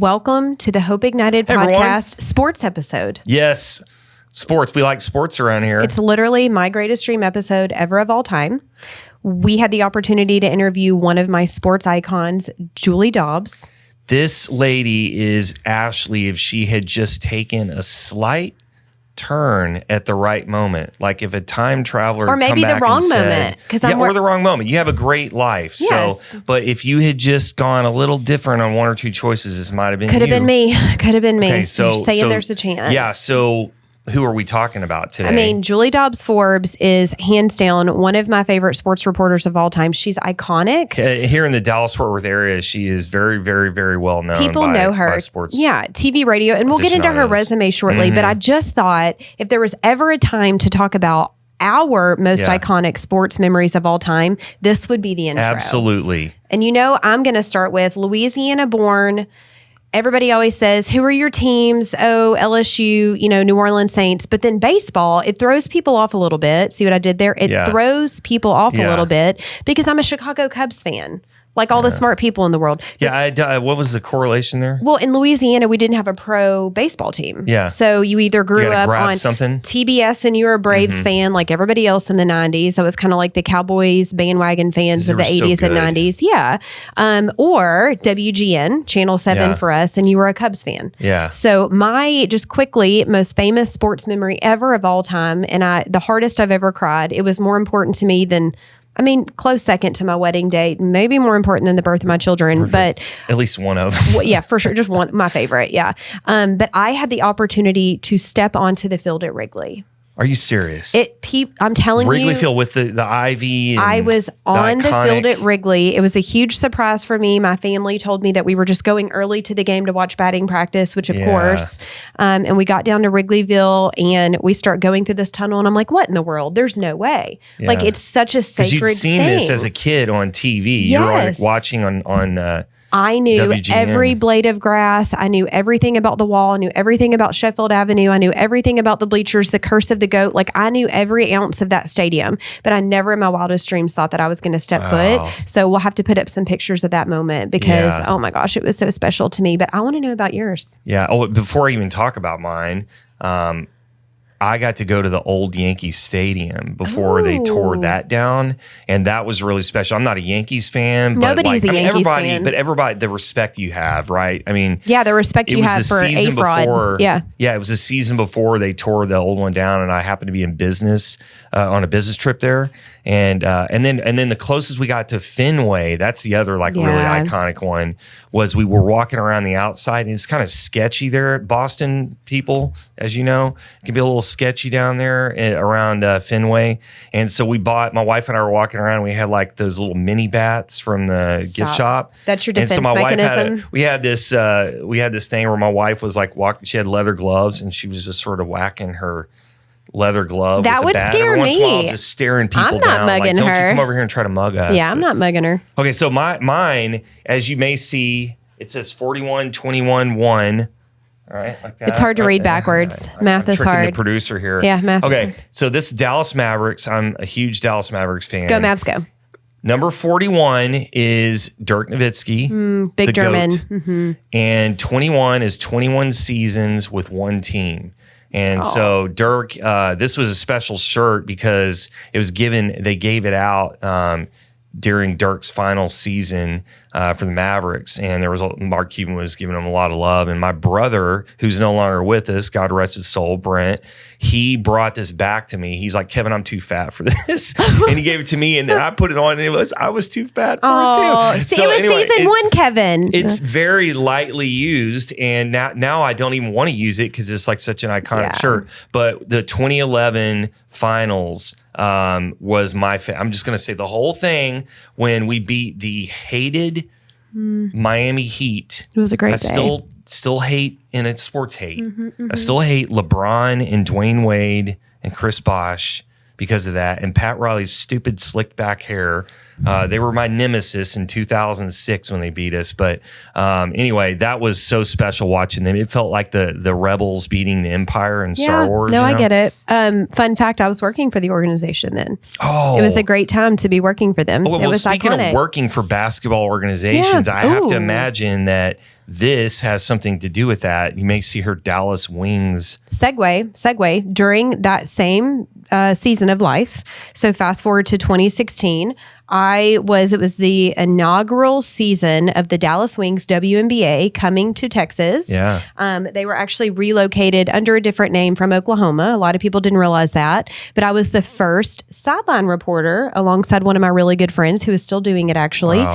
Welcome to the Hope Ignited podcast sports episode. Yes, sports. We like sports around here. It's literally my greatest dream episode ever of all time. We had the opportunity to interview one of my sports icons, Julie Dobbs. This lady is Ashley if she had just taken a slight turn at the right moment. Like if a time traveler or maybe the wrong moment, or the wrong moment. You have a great life. Yes. So, but if you had just gone a little different on one or two choices, this might have been Could have been me. Okay, so you're saying there's a chance. Yeah. So who are we talking about today? I mean, Julie Dobbs Forbes is hands down one of my favorite sports reporters of all time. She's iconic. Here in the Dallas-Fort Worth area, she is very, very, very well known. People know her. By sports. Yeah, TV, radio, and we'll get into her resume shortly. But I just thought if there was ever a time to talk about our most iconic sports memories of all time, this would be the intro. Absolutely. And I'm going to start with Louisiana born. Everybody always says, who are your teams? Oh, LSU, New Orleans Saints. But then baseball, it throws people off a little bit. See what I did there? It throws people off a little bit because I'm a Chicago Cubs fan. Like all the smart people in the world. What was the correlation there? Well, in Louisiana, we didn't have a pro baseball team. Yeah. So you either grew up on something. TBS and you were a Braves fan like everybody else in the 90s. So it was kind of like the Cowboys bandwagon fans of the 80s and 90s. Yeah. Or WGN, Channel 7 for us, and you were a Cubs fan. Yeah. So my, just quickly, most famous sports memory ever of all time, and the hardest I've ever cried, it was more important to me than... close second to my wedding date, maybe more important than the birth of my children, but at least one of. Yeah, for sure. Just one, my favorite. Yeah. But I had the opportunity to step onto the field at Wrigley. Are you serious? I'm telling you. Wrigley Field with the ivy. I was on the field at Wrigley. It was a huge surprise for me. My family told me that we were just going early to the game to watch batting practice, which of course. And we got down to Wrigleyville and we start going through this tunnel. And I'm like, what in the world? There's no way. Yeah. Like it's such a sacred thing. Because you'd seen this as a kid on TV. Yes. You were watching on I knew WGN. Every blade of grass. I knew everything about the wall. I knew everything about Sheffield Avenue. I knew everything about the bleachers, the curse of the goat. Like I knew every ounce of that stadium, but I never in my wildest dreams thought that I was going to step foot. So we'll have to put up some pictures of that moment because, oh my gosh, it was so special to me. But I want to know about yours. Yeah. Oh, before I even talk about mine, I got to go to the old Yankees Stadium before they tore that down, and that was really special. I'm not a Yankees fan, but nobody's a Yankees fan. But everybody, the respect you have, right? I mean, the respect you have for A-Fraud. Yeah, it was the season before they tore the old one down, and I happened to be in business on a business trip there, and then the closest we got to Fenway, that's the other really iconic one, was we were walking around the outside, and it's kind of sketchy there at Boston. People, as you know, it can be a little sketchy down there around Fenway, and so my wife and I were walking around, and we had like those little mini bats from the gift shop. That's your defense and so my mechanism. Wife we had this thing where my wife was like she had leather gloves, and she was just sort of whacking her leather glove. That would scare me. Once in a while, just staring people down. I'm not mugging her. Don't you come over here and try to mug us. Yeah, I'm not mugging her. Okay, so mine, as you may see, it says 41-21-1. All right, like that. It's hard to read backwards. Math is hard. The producer here. Yeah, math is hard. So this is Dallas Mavericks. I'm a huge Dallas Mavericks fan. Go Mavs, go. Number 41 is Dirk Nowitzki. Big German. And 21 is 21 seasons with one team. And so Dirk, this was a special shirt because they gave it out during Dirk's final season for the Mavericks, and Mark Cuban was giving him a lot of love. And my brother, who's no longer with us, God rest his soul, Brent, he brought this back to me. He's like, Kevin, I'm too fat for this, and he gave it to me, and then I put it on, and I was too fat for it too. So it was season one, Kevin. It's very lightly used, and now I don't even want to use it because it's like such an iconic shirt. But the 2011 finals was I'm just going to say the whole thing when we beat the hated Miami Heat. It was a great day. Still hate, and it's sports hate. I still hate LeBron and Dwayne Wade and Chris Bosh because of that. And Pat Riley's stupid slicked back hair. They were my nemesis in 2006 when they beat us. But anyway, that was so special watching them. It felt like the Rebels beating the Empire in Star Wars. No, I get it. Fun fact, I was working for the organization then. Oh. It was a great time to be working for them. It was speaking iconic. of working for basketball organizations, I have to imagine that this has something to do with that. You may see her Dallas Wings. Segue. During that same season of life, so fast forward to 2016, it was the inaugural season of the Dallas Wings WNBA coming to Texas. Yeah. They were actually relocated under a different name from Oklahoma. A lot of people didn't realize that. But I was the first sideline reporter alongside one of my really good friends who is still doing it actually,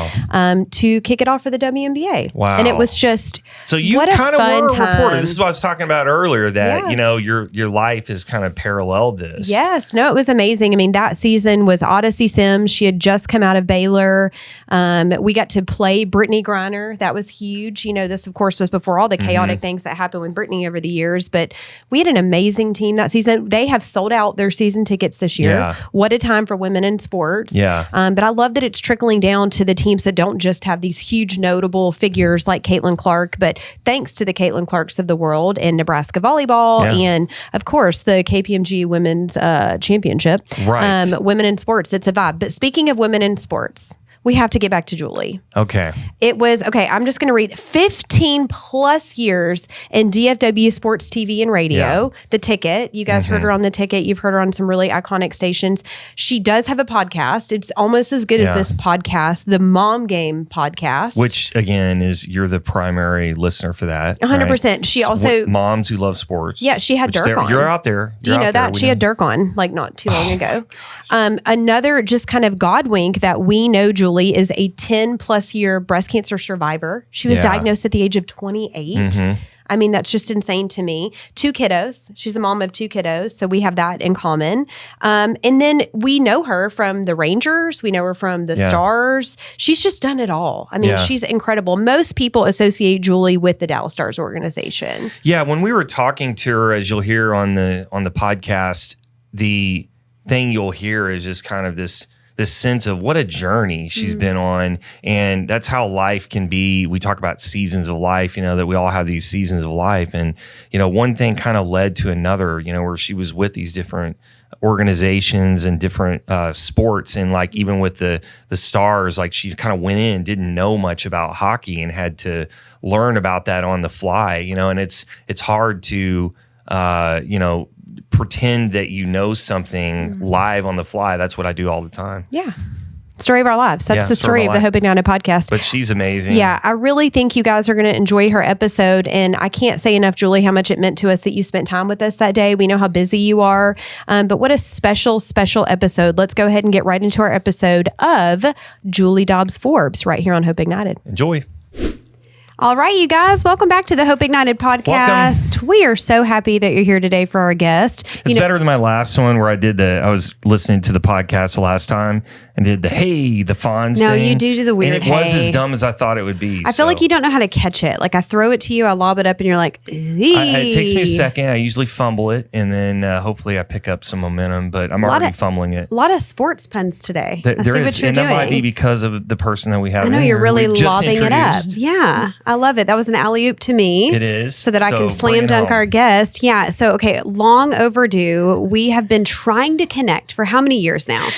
to kick it off for the WNBA. Wow. And it was just so you what kind of were a reporter. time. This is what I was talking about earlier, that your life has kind of paralleled this. Yes. No, it was amazing. I mean, that season was Odyssey Sims. She had just come out of Baylor. We got to play Brittany Griner. That was huge. This, of course, was before all the chaotic things that happened with Brittany over the years. But we had an amazing team that season. They have sold out their season tickets this year. Yeah. What a time for women in sports. Yeah. But I love that it's trickling down to the teams that don't just have these huge notable figures like Caitlin Clark, but thanks to the Caitlin Clarks of the world and Nebraska volleyball and, of course, the KPMG Women's Championship. Right. Women in sports, it's a vibe. But speaking of women in sports, we have to get back to Julie. Okay. It was, I'm just going to read 15 plus years in DFW sports TV and radio. Yeah. The Ticket. You guys heard her on The Ticket. You've heard her on some really iconic stations. She does have a podcast. It's almost as good as this podcast, the Mom Game podcast. Which, again, you're the primary listener for that. 100%. Right? She also... Moms who love sports. Yeah, she had Dirk on. You're out there. Do you know that? She had Dirk on, like, not too long ago. Another just kind of God wink that we know Julie is a 10 plus year breast cancer survivor. She was diagnosed at the age of 28. I mean, that's just insane to me. 2 kiddos. She's a mom of 2 kiddos. So we have that in common. And then we know her from the Rangers. We know her from the Stars. She's just done it all. I mean, she's incredible. Most people associate Julie with the Dallas Stars organization. Yeah. When we were talking to her, as you'll hear on the podcast, the thing you'll hear is just kind of this sense of what a journey she's been on. And that's how life can be. We talk about seasons of life, that we all have these seasons of life. And, one thing kind of led to another, where she was with these different organizations and different sports. And like, even with the Stars, like she kind of went in, didn't know much about hockey and had to learn about that on the fly, and it's hard to, pretend that something live on the fly. That's what I do all the time. Yeah. Story of our lives. That's the story of the Hope Ignited podcast. But she's amazing. Yeah. I really think you guys are going to enjoy her episode. And I can't say enough, Julie, how much it meant to us that you spent time with us that day. We know how busy you are. But what a special, special episode. Let's go ahead and get right into our episode of Julie Dobbs Forbes right here on Hope Ignited. Enjoy. All right, you guys, welcome back to the Hope Ignited podcast. Welcome. We are so happy that you're here today for our guest. It's better than my last one where I was listening to the podcast the last time and did the Fonz thing. No, you do the weird and it was as dumb as I thought it would be. I feel like you don't know how to catch it. Like I throw it to you, I lob it up, and you're like, it takes me a second. I usually fumble it, and then hopefully I pick up some momentum, but I'm already fumbling it. A lot of sports puns today. There is, and that might be because of the person that we have. I know you're really lobbing it up. Introduced. Yeah, I love it. That was an alley-oop to me. It is. So that I can slam dunk our guest. Yeah. So, okay, long overdue. We have been trying to connect for how many years now?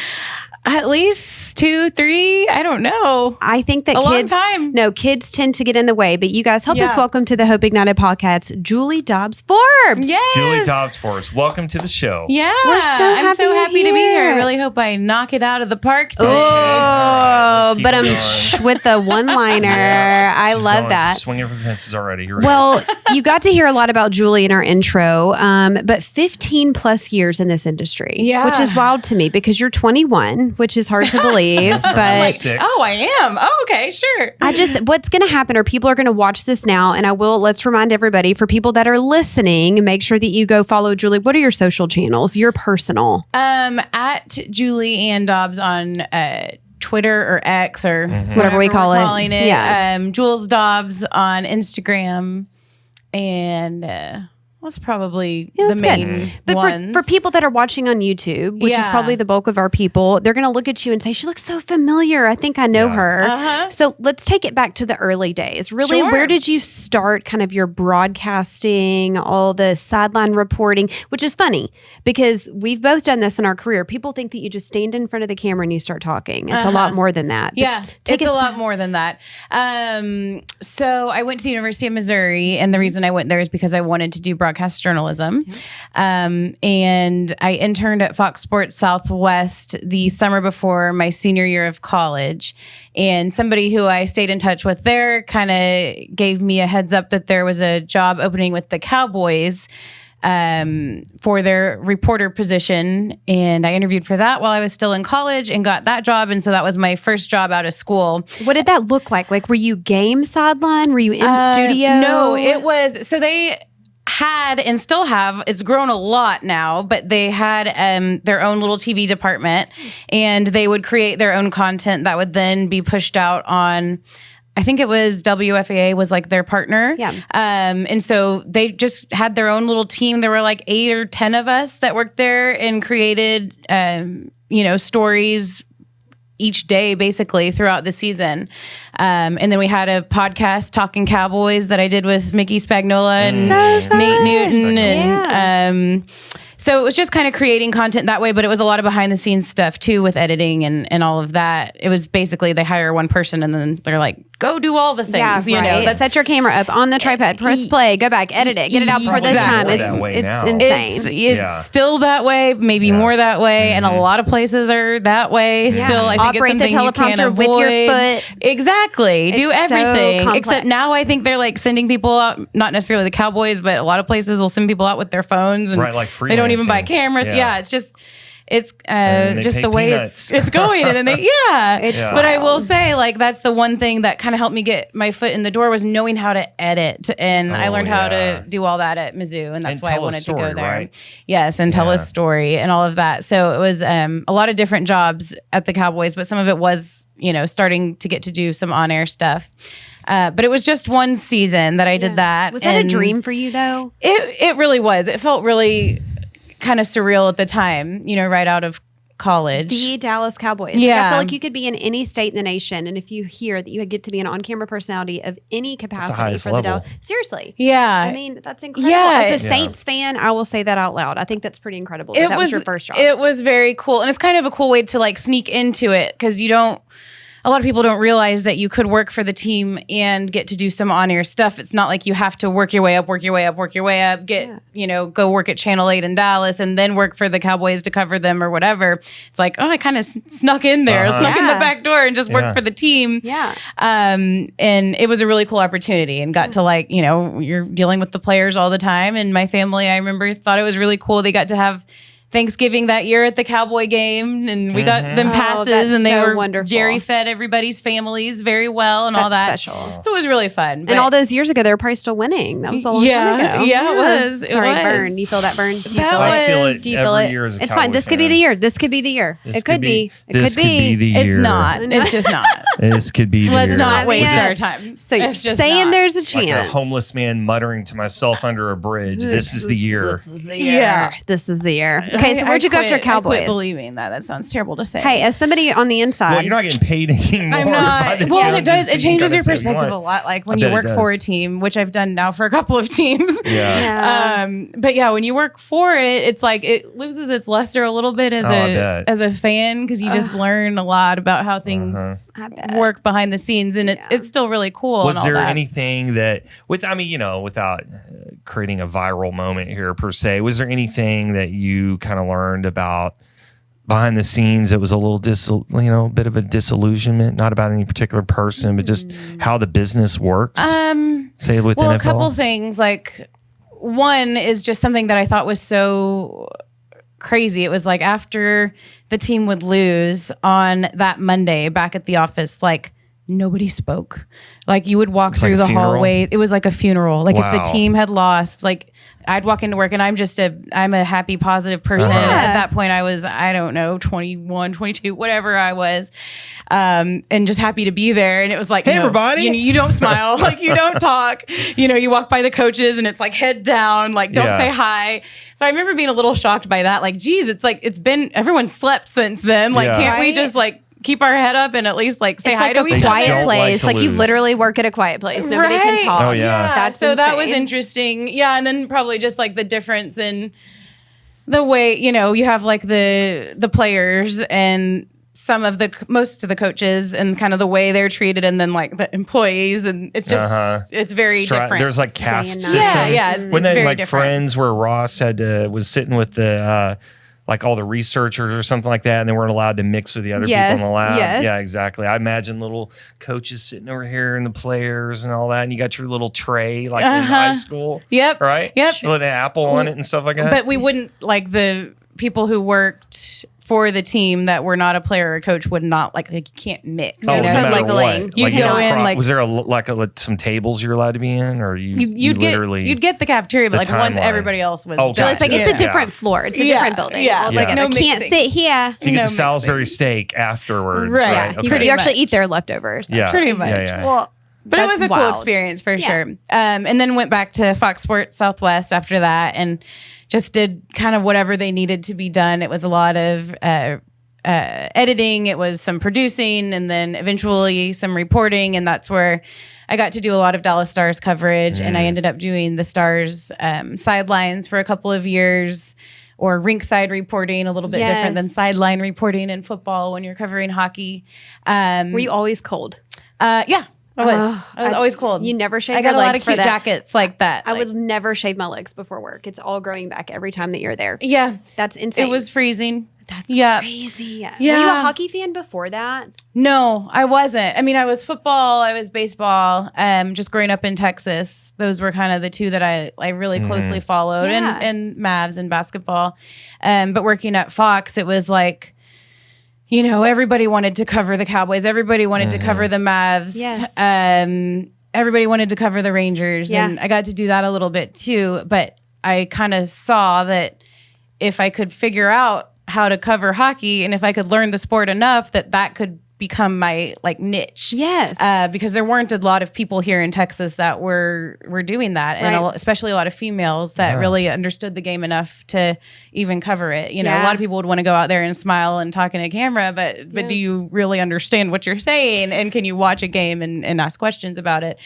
At least 2, 3. I don't know. I think that long time. No, kids tend to get in the way. But you guys help us welcome to the Hope Ignited podcast, Julie Dobbs Forbes. Yes. Julie Dobbs Forbes. Welcome to the show. Yeah. I'm so happy to be here. I really hope I knock it out of the park today. Oh, but I'm with the one-liner. I love that. Swinging for fences already. You're well, you got to hear a lot about Julie in our intro, but 15 plus years in this industry, which is wild to me because you're 21. Which is hard to believe, but I am. Oh, okay, sure. What's going to happen are people are going to watch this now, and let's remind everybody, for people that are listening, make sure that you go follow Julie. What are your social channels? Your personal? At Julie Ann Dobbs on Twitter or X or whatever we call it. Yeah. Jules Dobbs on Instagram, and was probably Yeah, the that's main good. But ones. for people that are watching on YouTube, which is Yeah. probably the bulk of our people, they're going to look at you and say, she looks so familiar. I think I know Yeah. her. Uh-huh. So let's take it back to the early days. Really, Sure. where did you start kind of your broadcasting, all the sideline reporting, which is funny because we've both done this in our career. People think that you just stand in front of the camera and you start talking. It's a lot more than that. But Yeah, take it's us a lot back. more than that. So I went to the University of Missouri, and the reason I went there is because I wanted to do broadcast journalism. And I interned at Fox Sports Southwest the summer before my senior year of college. And somebody who I stayed in touch with there kind of gave me a heads up that there was a job opening with the Cowboys for their reporter position. And I interviewed for that while I was still in college and got that job. And so that was my first job out of school. What did that look like? Like, were you game sideline? Were you in studio? No, it was, so they had and still have, it's grown a lot now, but they had their own little TV department, and they would create their own content that would then be pushed out on, I think it was WFAA was like their partner. Yeah. And so they just had their own little team. There were like 8 or 10 of us that worked there and created, stories each day basically throughout the season. And then we had a podcast, Talking Cowboys, that I did with Mickey Spagnola and Nate Newton. And so it was just kind of creating content that way, but it was a lot of behind the scenes stuff too with editing and all of that. It was basically they hire one person and then they're like, go do all the things, Yeah, right. Set your camera up on the tripod, press play, go back, edit it, get it out before this time. Exactly. That way now. It's insane. It's still that way, maybe more that way, and a lot of places are that way. Still, I think Operate it's the something you can't teleprompter with your avoid. foot. Exactly. Do It's so everything. complex. Except now I think they're like sending people out, not necessarily the Cowboys, but a lot of places will send people out with their phones and Right, like they don't even buy freelancing. cameras. Yeah. It's just it's they just pay the way peanuts. it's going. And then It's but I will wild. say, like, that's the one thing that kind of helped me get my foot in the door was knowing how to edit. And I learned how yeah. to do all that at Mizzou. And that's And why I tell a wanted story, to go there. right? Yes. And tell Yeah. a story and all of that. So it was a lot of different jobs at the Cowboys, but some of it was, starting to get to do some on-air stuff. But it was just one season that I did that. Was that a And dream for you though? It really was. It felt really kind of surreal at the time, right out of college. The Dallas Cowboys. Like, I Yeah. feel like you could be in any state in the nation, and if you hear that you get to be an on-camera personality of any capacity highest for the level. Dallas, seriously. Yeah. I mean, that's incredible. Yeah. As a Saints fan, I will say that out loud. I think that's pretty incredible. That was your first job. It was very cool. And it's kind of a cool way to like sneak into it because a lot of people don't realize that you could work for the team and get to do some on-air stuff. It's not like you have to work your way up, go work at Channel 8 in Dallas and then work for the Cowboys to cover them or whatever. It's like, I kind of snuck in there, snuck in the Yeah. back door and just worked for the team. Yeah. And it was a really cool opportunity and got to you're dealing with the players all the time. And my family, I remember, thought it was really cool. They got to have Thanksgiving that year at the Cowboy game, and we got them passes, that's and they so were wonderful. Jerry fed everybody's families very well, and all that. That's special. So it was really fun. And all those years ago, they were probably still winning. That was a long time ago. Yeah, it was. It Sorry, was. burn. You feel that burn? Do you That feel was- I feel it Do you feel every it? year as a It's fine. Cowboy This could be fan. the year. This could be the year. This It could be. It This could be. the It's year. not. It's just not. This could be the Let's year. not waste Yeah. our time. So you're It's just saying not. there's a Like chance. a homeless man muttering to myself under a bridge. This is the year. This is the year. Yeah. This is the year. Okay, so where'd you go after I Cowboys? quit believing that. That sounds terrible to say. Hey, as somebody on the inside, Well, you're not getting paid anymore. I'm by not. the Well, judges, it does. so It you changes gotta your say what you perspective want. a lot. Like when I you bet work it for does. a team, which I've done now for a couple of teams. Yeah. But yeah, when you work for it, it's like it loses its luster a little bit as I bet. as a fan because you just learn a lot about how things I bet. work behind the scenes, and it's still really cool. Was and all there that. anything that, without creating a viral moment here per se, was there anything that you kind of learned about behind the scenes that was a little bit of a disillusionment, not about any particular person, but just how the business works? Say with Well, NFL. a couple things. Like one is just something that I thought was so crazy. It was like after the team would lose on that Monday back at the office, like nobody spoke. Like you would walk It's through like a the funeral? hallway. It was like a funeral. Like if Wow. the team had lost, like I'd walk into work and I'm a happy, positive person. At that point I was, I don't know, 21, 22, whatever I was. And just happy to be there. And it was like, hey, everybody, you don't smile, like you don't talk, you walk by the coaches and it's like head down, like don't say hi. So I remember being a little shocked by that. Like, geez, it's like, everyone slept since then. Like, can't we just like keep our head up and at least like say hi to each other? It's like a quiet place. Like you literally work at a quiet place. Nobody can talk. Oh yeah. That's so insane. that was interesting. Yeah. And then probably just like the difference in the way, you have like the players and most of the coaches and kind of the way they're treated, and then like the employees, and it's just it's very different. There's like caste system. Yeah, it's when very like different. Friends where Ross was sitting with the like all the researchers or something like that, and they weren't allowed to mix with the other people in the lab. Yes. Yeah, exactly. I imagine little coaches sitting over here and the players and all that, and you got your little tray like in high school. Yep. Right? Yep. With an apple on it and stuff like that. But we wouldn't, like the people who worked for the team that were not a player or a coach would not like you can't mix. Oh, You no know? matter like a what. lane. You Like, go don't in, cross- like- was there some tables you're allowed to be in, or You'd literally get the cafeteria, but the like once timeline. everybody else was Oh, done. So it's like, it's Yeah. a different floor. It's a Yeah. different building. Yeah. All Like, together. no Can't mixing. sit here. So you get No the Salisbury mixing. steak afterwards, Right. right? Yeah. Okay. Pretty You actually much. eat their leftovers. Yeah. Pretty much. Yeah. Well, But it that's was a cool wild. experience for Yeah. sure. And then went back to Fox Sports Southwest after that and just did kind of whatever they needed to be done. It was a lot of editing. It was some producing and then eventually some reporting. And that's where I got to do a lot of Dallas Stars coverage. And I ended up doing the Stars sidelines for a couple of years, or rinkside reporting, a little bit different than Yes. sideline reporting in football when you're covering hockey. Were you always cold? Yeah. I was always cold. You never shave I got your a lot legs of for cute that. jackets like that. I Like, would never shave my legs before work. It's all growing back every time that you're there. Yeah, That's insane. it was freezing. That's yeah. crazy. Were Yeah. you a hockey fan before that? No, I wasn't. I mean, I was football. I was baseball. Just growing up in Texas, those were kind of the two that I really closely followed, Yeah. and Mavs and basketball. But working at Fox, it was like, everybody wanted to cover the Cowboys. Everybody wanted to cover the Mavs. Yes. Everybody wanted to cover the Rangers. Yeah. And I got to do that a little bit too. But I kind of saw that if I could figure out how to cover hockey and if I could learn the sport enough that could become my like niche. Yes. Because there weren't a lot of people here in Texas that were doing that, and Right. especially a lot of females that really understood the game enough to even cover it. A lot of people would want to go out there and smile and talk in a camera, but do you really understand what you're saying? And can you watch a game and ask questions about it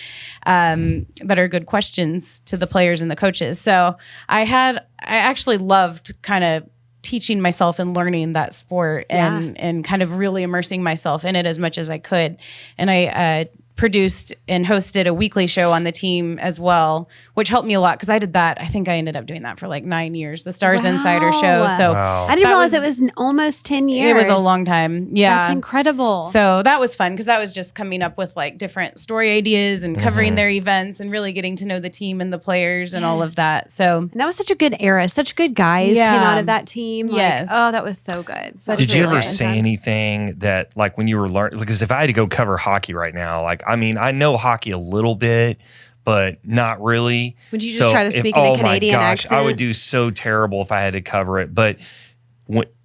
that are good questions to the players and the coaches? So I actually loved kind of teaching myself and learning that sport and kind of really immersing myself in it as much as I could. And I produced and hosted a weekly show on the team as well, which helped me a lot because I did that. I think I ended up doing that for like 9 years, the Stars Insider show. So Wow. I didn't that realize was- it was almost 10 years. it was a long time. Yeah. That's incredible. So that was fun because that was just coming up with like different story ideas and covering their events and really getting to know the team and the players and all of that. So And that was such a good era. Such good guys Yeah. came out of that team. Like, Yes. oh, that was so good. Such Did you really ever say anything that, like, when you were learning? Because if I had to go cover hockey right now, like, I mean, I know hockey a little bit, but not really. Would you just try to speak in a Canadian I accent? would do so terrible if I had to cover it. But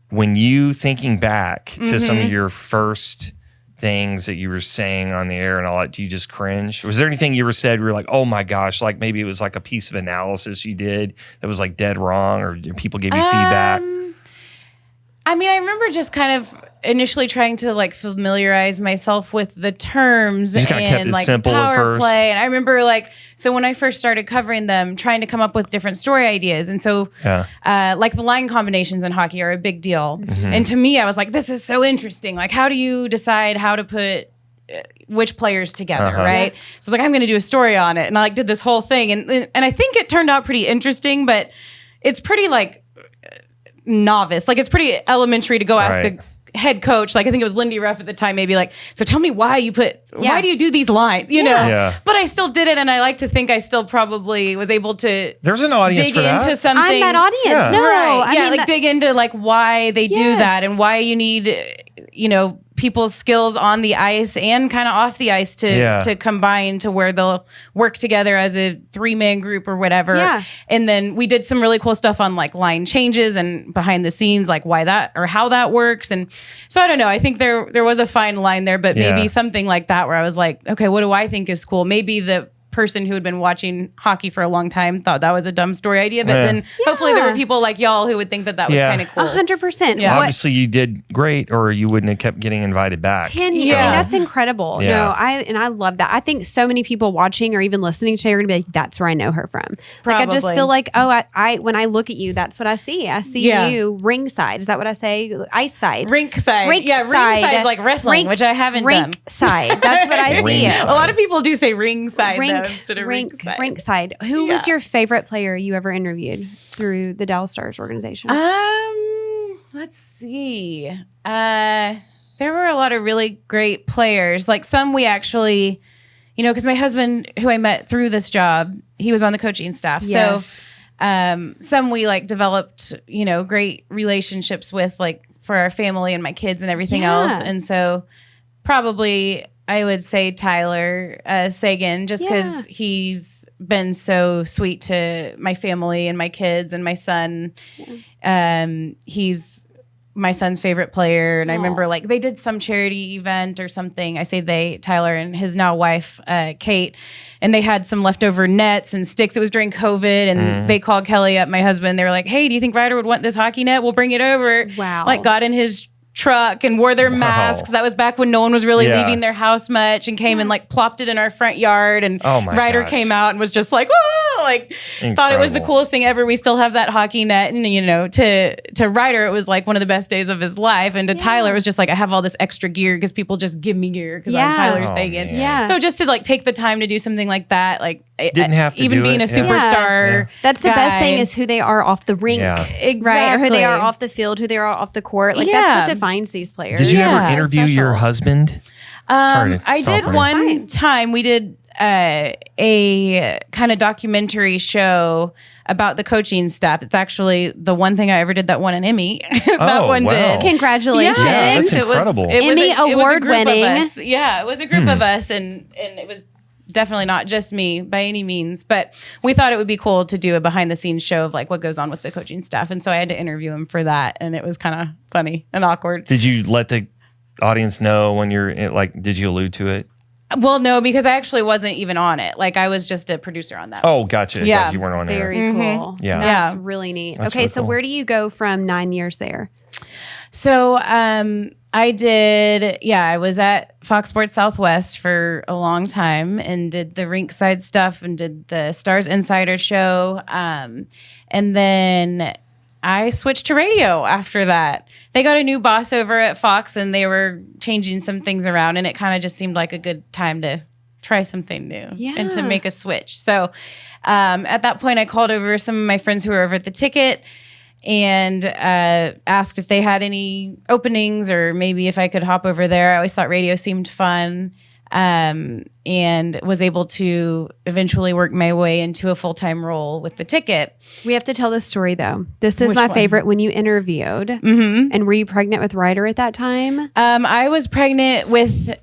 when you thinking back to some of your first things that you were saying on the air and all that, do you just cringe? Was there anything you ever said where you're like, oh my gosh, like maybe it was like a piece of analysis you did that was like dead wrong, or people gave you feedback? I mean, I remember just kind of initially trying to like familiarize myself with the terms You just kinda kept and it like simple at power first. play. And I remember like, so when I first started covering them, trying to come up with different story ideas. And so like the line combinations in hockey are a big deal. And to me, I was like, this is so interesting. Like, how do you decide how to put which players together, right? So like, I'm going to do a story on it. And I like did this whole thing. And I think it turned out pretty interesting, but it's pretty like novice. Like it's pretty elementary to go ask a head coach. Like I think it was Lindy Ruff at the time, maybe like, so tell me why why do you do these lines? You know? Yeah. But I still did it. And I like to think I still probably was able to There's an audience dig for that. into something. I'm that audience. Yeah. No, Right. I yeah, mean, like dig into like why they do Yes. that and why you need people's skills on the ice and kind of off the ice to combine to where they'll work together as a 3-man group or whatever. Yeah. And then we did some really cool stuff on like line changes and behind the scenes, like why that or how that works. And so I don't know. I think there was a fine line there, but maybe something like that where I was like, okay, what do I think is cool? Maybe the person who had been watching hockey for a long time thought that was a dumb story idea, but then hopefully there were people like y'all who would think that was kind of cool. 100%. Yeah. Obviously, you did great, or you wouldn't have kept getting invited back. 10 years. I mean, that's incredible. Yeah. No, I love that. I think so many people watching or even listening today are gonna be like, that's where I know her from. Like, I just Probably. feel like, I when I look at you, that's what I see. I see you ringside. Is that what I say? Ice side. Rink side. Rink Yeah, side. ringside like wrestling, which I haven't done. Rink side. That's what I see you. A lot of people do say ringside though, instead of ringside. Rink side. Who was your favorite player you ever interviewed through the Dallas Stars organization? Let's see. There were a lot of really great players. Like some we actually, because my husband, who I met through this job, he was on the coaching staff. Yes. So some we like developed, great relationships with, like for our family and my kids and everything else. And so probably I would say Tyler Sagan, just because he's been so sweet to my family and my kids and my son. He's my son's favorite player. And I remember like they did some charity event or something. I say they, Tyler and his now wife, Kate, and they had some leftover nets and sticks. It was during COVID and they called Kelly up, my husband. They were like, hey, do you think Ryder would want this hockey net? We'll bring it over. Wow. Like got in his truck and wore their masks. That was back when no one was really leaving their house much, and came and like plopped it in our front yard. And Ryder came out and was just like, whoa, like thought it was the coolest thing ever. We still have that hockey net. And to Ryder, it was like one of the best days of his life. And to Tyler, it was just like, I have all this extra gear because people just give me gear because I'm Tyler Sagan. Yeah. So just to like take the time to do something like that, like Didn't have to even do being it. a superstar. Yeah. That's the best thing is who they are off the rink. Exactly. Right? Or who they are off the field, who they are off the court. Like that's what defines these players. Did you ever Yeah. interview your husband? Sorry to I stop did right one time. We did a kind of documentary show about the coaching staff. It's actually the one thing I ever did that won an Emmy. Oh, wow. did. Congratulations. Yeah, that's incredible. Emmy award-winning. Yeah, it was a group of us, and it was definitely not just me by any means, but we thought it would be cool to do a behind the scenes show of like what goes on with the coaching staff. And so I had to interview him for that. And it was kind of funny and awkward. Did you let the audience know when you're like, did you allude to it? Well, no, because I actually wasn't even on it. Like I was just a producer on that. Oh, gotcha. Yeah. Gotcha. You weren't on Very air. cool. Yeah. That's really neat. That's okay, really so cool. where do you go from 9 years there? So I was at Fox Sports Southwest for a long time and did the rinkside stuff and did the Stars Insider show. And then I switched to radio after that. They got a new boss over at Fox and they were changing some things around, and it kind of just seemed like a good time to try something new and to make a switch. So at that point, I called over some of my friends who were over at the Ticket and asked if they had any openings or maybe if I could hop over there. I always thought radio seemed fun, and was able to eventually work my way into a full-time role with the Ticket. We have to tell this story though. This is Which my one? favorite. When you interviewed, and were you pregnant with Ryder at that time? I was pregnant with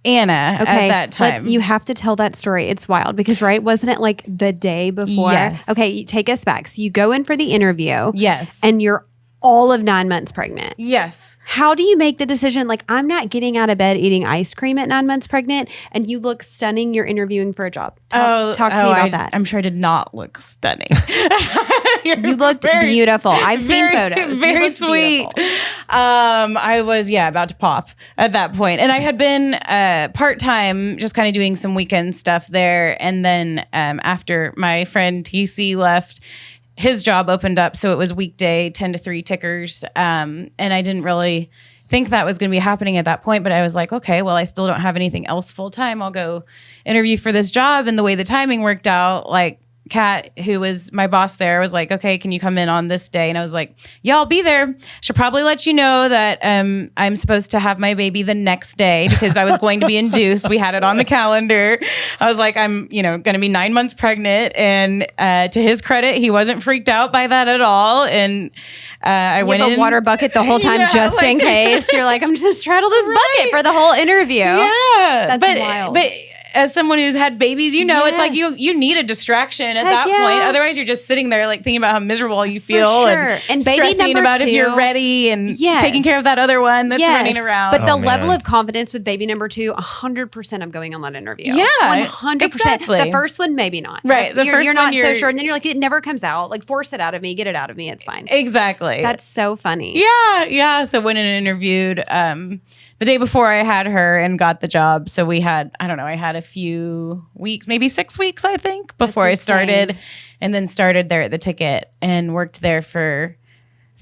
Anna at that time. You have to tell that story. It's wild because, right? Wasn't it like the day before? Yes. Okay, you take us back. So you go in for the interview. Yes. And you're all of 9 months pregnant. Yes. How do you make the decision? Like, I'm not getting out of bed eating ice cream at 9 months pregnant, and you look stunning. You're interviewing for a job. Talk to me about that. I'm sure I did not look stunning. You looked beautiful. I've seen photos. Very You looked sweet. beautiful. I was, about to pop at that point. And I had been part-time, just kind of doing some weekend stuff there. And then after my friend TC left, his job opened up. So it was weekday 10 to 3 tickers. And I didn't really think that was going to be happening at that point. But I was like, okay, well, I still don't have anything else full-time. I'll go interview for this job. And the way the timing worked out, like, Kat, who was my boss there, was like, okay, can you come in on this day? And I was like, yeah, I'll be there. She'll probably let you know that I'm supposed to have my baby the next day because I was going to be induced. We had it on the calendar. I was like, I'm, going to be 9 months pregnant. And to his credit, he wasn't freaked out by that at all. And I went in. a water bucket the whole time just in case. You're like, I'm just going to straddle this bucket for the whole interview. Yeah. That's wild. But as someone who's had babies, it's like you need a distraction at that point. Otherwise, you're just sitting there like thinking about how miserable you feel and baby stressing about 2, if you're ready and taking care of that other one that's running around. But the level of confidence with baby number 2, 100% I'm going on that interview. Yeah, 100%. exactly. The first one, maybe not. Right. The first you're one, not so sure. And then you're like, it never comes out. Like, force it out of me. Get it out of me. It's fine. Exactly. That's so funny. Yeah. Yeah. So went in and interviewed the day before I had her and got the job. So we had, I had a few weeks, maybe 6 weeks, I think, before I started, and then started there at the Ticket and worked there for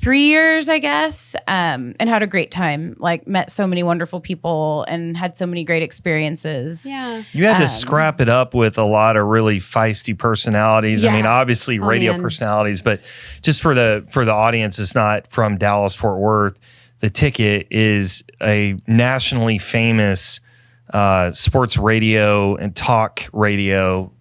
3 years, I guess, and had a great time. Like, met so many wonderful people and had so many great experiences. Yeah. You had to scrap it up with a lot of really feisty personalities. Yeah. I mean, obviously radio personalities, but just for the audience, it's not from Dallas, Fort Worth. The Ticket is a nationally famous sports radio and talk radio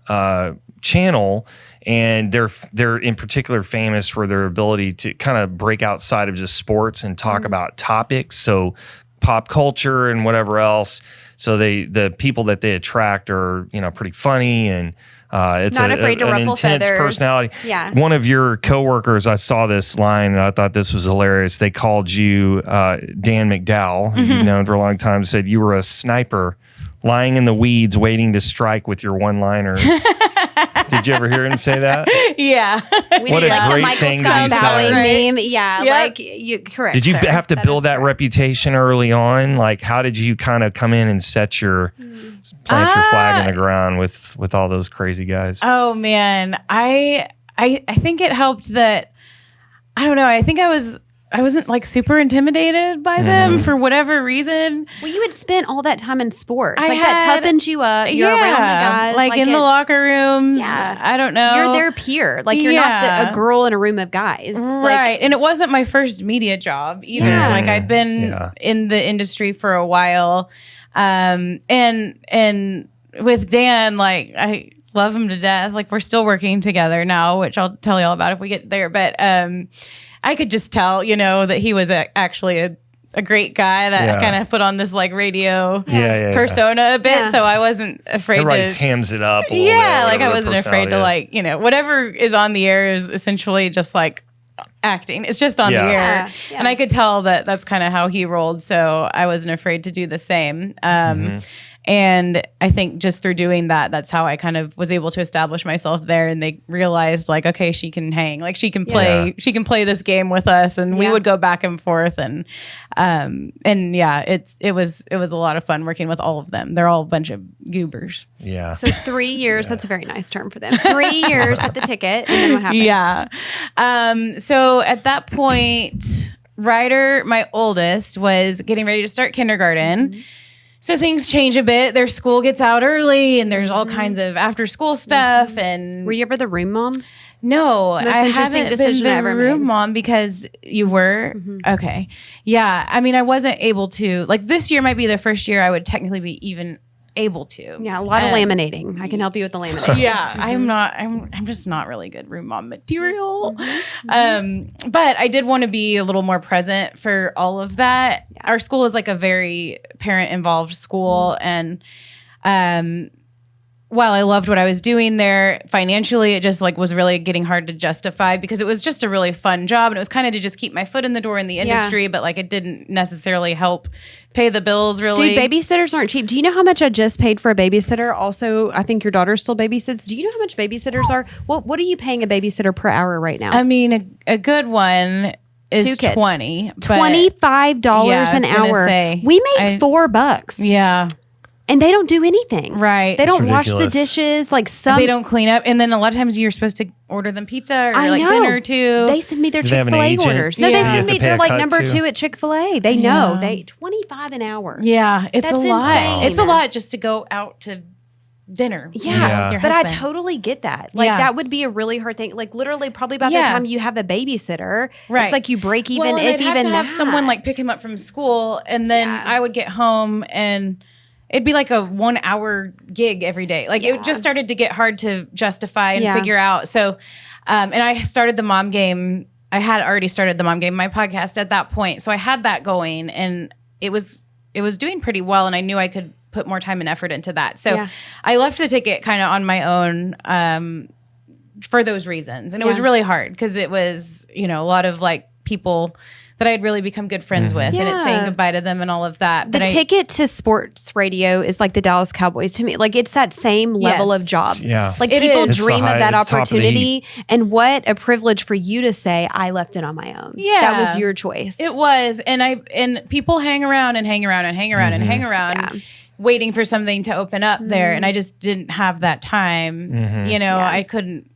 channel, and they're in particular famous for their ability to kind of break outside of just sports and talk about topics, so pop culture and whatever else. So the people that they attract are pretty funny, and it's not afraid to an ruffle intense feathers. personality. Yeah. One of your coworkers, I saw this line and I thought this was hilarious. They called you Dan McDowell, who you've known for a long time, said you were a sniper lying in the weeds waiting to strike with your one-liners. Did you ever hear him say that? Yeah. We What need a like the great Michael thing to Scott be Valley said. meme. Yeah, Yep. like you correct. Did you sir. have to build is that correct. reputation early on? Like, how did you kind of come in and plant your flag in the ground with all those crazy guys? Oh man, I think it helped that I don't know. I think I wasn't like super intimidated by them for whatever reason. Well, you had spent all that time in sports. I Like had- that toughens you up. You're around the guys. like in the it's- locker rooms. Yeah. I don't know. You're their peer. Like you're not a girl in a room of guys. Right. Like, And it wasn't my first media job either. Yeah. Like I'd been in the industry for a while. And with Dan, like I love him to death. Like we're still working together now, which I'll tell you all about if we get there. But I could just tell, that he was actually a great guy that kind of put on this like radio persona a bit. Yeah. So I wasn't afraid Everybody to hams it up a little bit. like I whatever wasn't the afraid to personality like, whatever is on the air is essentially just like acting. It's just on the air. Yeah. And I could tell that that's kind of how he rolled. So I wasn't afraid to do the same. And I think just through doing that, that's how I kind of was able to establish myself there. And they realized like, okay, she can hang, like she can play, she can play this game with us. And we would go back and forth. And yeah, it was a lot of fun working with all of them. They're all a bunch of goobers. Yeah. so 3 years. That's a very nice term for them. 3 years at the Ticket, and then what happened? Yeah. So at that point, Ryder, my oldest, was getting ready to start kindergarten. So things change a bit. Their school gets out early and there's all kinds of after school stuff. And Were you ever the room mom? no, Most I interesting haven't decision been I the ever room made. mom because you were okay. Yeah. I mean, I wasn't able to like this year might be the first year I would technically be even able to. Yeah, a lot of laminating. I can help you with the laminating. Yeah, I'm just not really good room mom material. But I did want to be a little more present for all of that. Yeah. Our school is like a very parent involved school. And while I loved what I was doing there, financially, it just like was really getting hard to justify because it was just a really fun job. And it was kind of to just keep my foot in the door in the industry, but like it didn't necessarily help pay the bills really. Dude, babysitters aren't cheap. Do you know how much I just paid for a babysitter? Also, I think your daughter still babysits. Do you know how much babysitters are? What are you paying a babysitter per hour right now? I mean, a good one is 2 kids. 20. but- $25 Yeah, I an was gonna hour. say, We make $4. Yeah. And they don't do anything. Right. They It's don't wash the ridiculous. dishes. Like some They don't clean up. And then a lot of times you're supposed to order them pizza or I like know. dinner too. They send me their Do they have an Chick-fil-A agent? orders. No, Yeah. they You send have to me. pay They're a like cut, number too? 2 at Chick-fil-A. They know. They $25 an hour. Yeah. It's That's a lot. insane. It's a lot just to go out to dinner. Yeah. with your But I husband. totally get that. Like that would be a really hard thing. Like literally probably about the time you have a babysitter, Right. it's like you break even well, if I'd have even to have that. someone like pick him up from school, and then I would get home and it'd be like a 1 hour gig every day. Like it just started to get hard to justify and figure out. So, and I started the Mom Game. I had already started the Mom Game, my podcast at that point. So I had that going, and it was doing pretty well, and I knew I could put more time and effort into that. So I left the ticket kind of on my own for those reasons. And it was really hard because it was, a lot of like people that I had really become good friends with, and it's saying goodbye to them and all of that. The ticket to sports radio is like the Dallas Cowboys to me. Like it's that same level of job. Yeah. Like It people is. dream of that it's top of the opportunity. And what a privilege for you to say, I left it on my own. Yeah. That was your choice. It was. And people hang around and hang around and hang around and hang around waiting for something to open up there. And I just didn't have that time. I couldn't.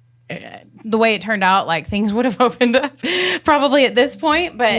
The way it turned out, like things would have opened up probably at this point, but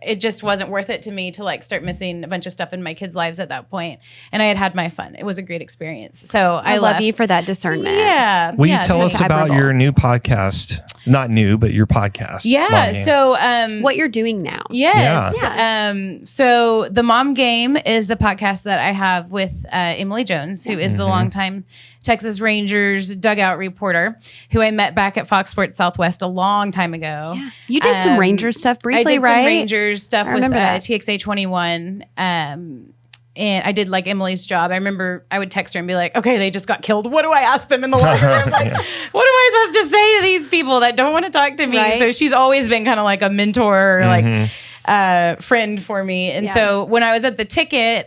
it just wasn't worth it to me to like start missing a bunch of stuff in my kids' lives at that point. And I had my fun. It was a great experience. So I love left. you for that discernment. Yeah. Will you tell us about admirable. your new podcast? Not new, but your podcast. Yeah. Mom Game. So What you're doing now. yes. Yeah. So the Mom Game is the podcast that I have with Emily Jones, who is the longtime Texas Rangers dugout reporter, who I met back at Fox Sports Southwest a long time ago. Yeah. You did some Ranger stuff briefly, I did right? some Rangers stuff with remember that. TXA 21. And I did like Emily's job. I remember I would text her and be like, okay, they just got killed. What do I ask them in the locker room? Like, what am I supposed to say to these people that don't want to talk to me? Right. So she's always been kind of like a mentor or like friend for me. And so when I was at the ticket,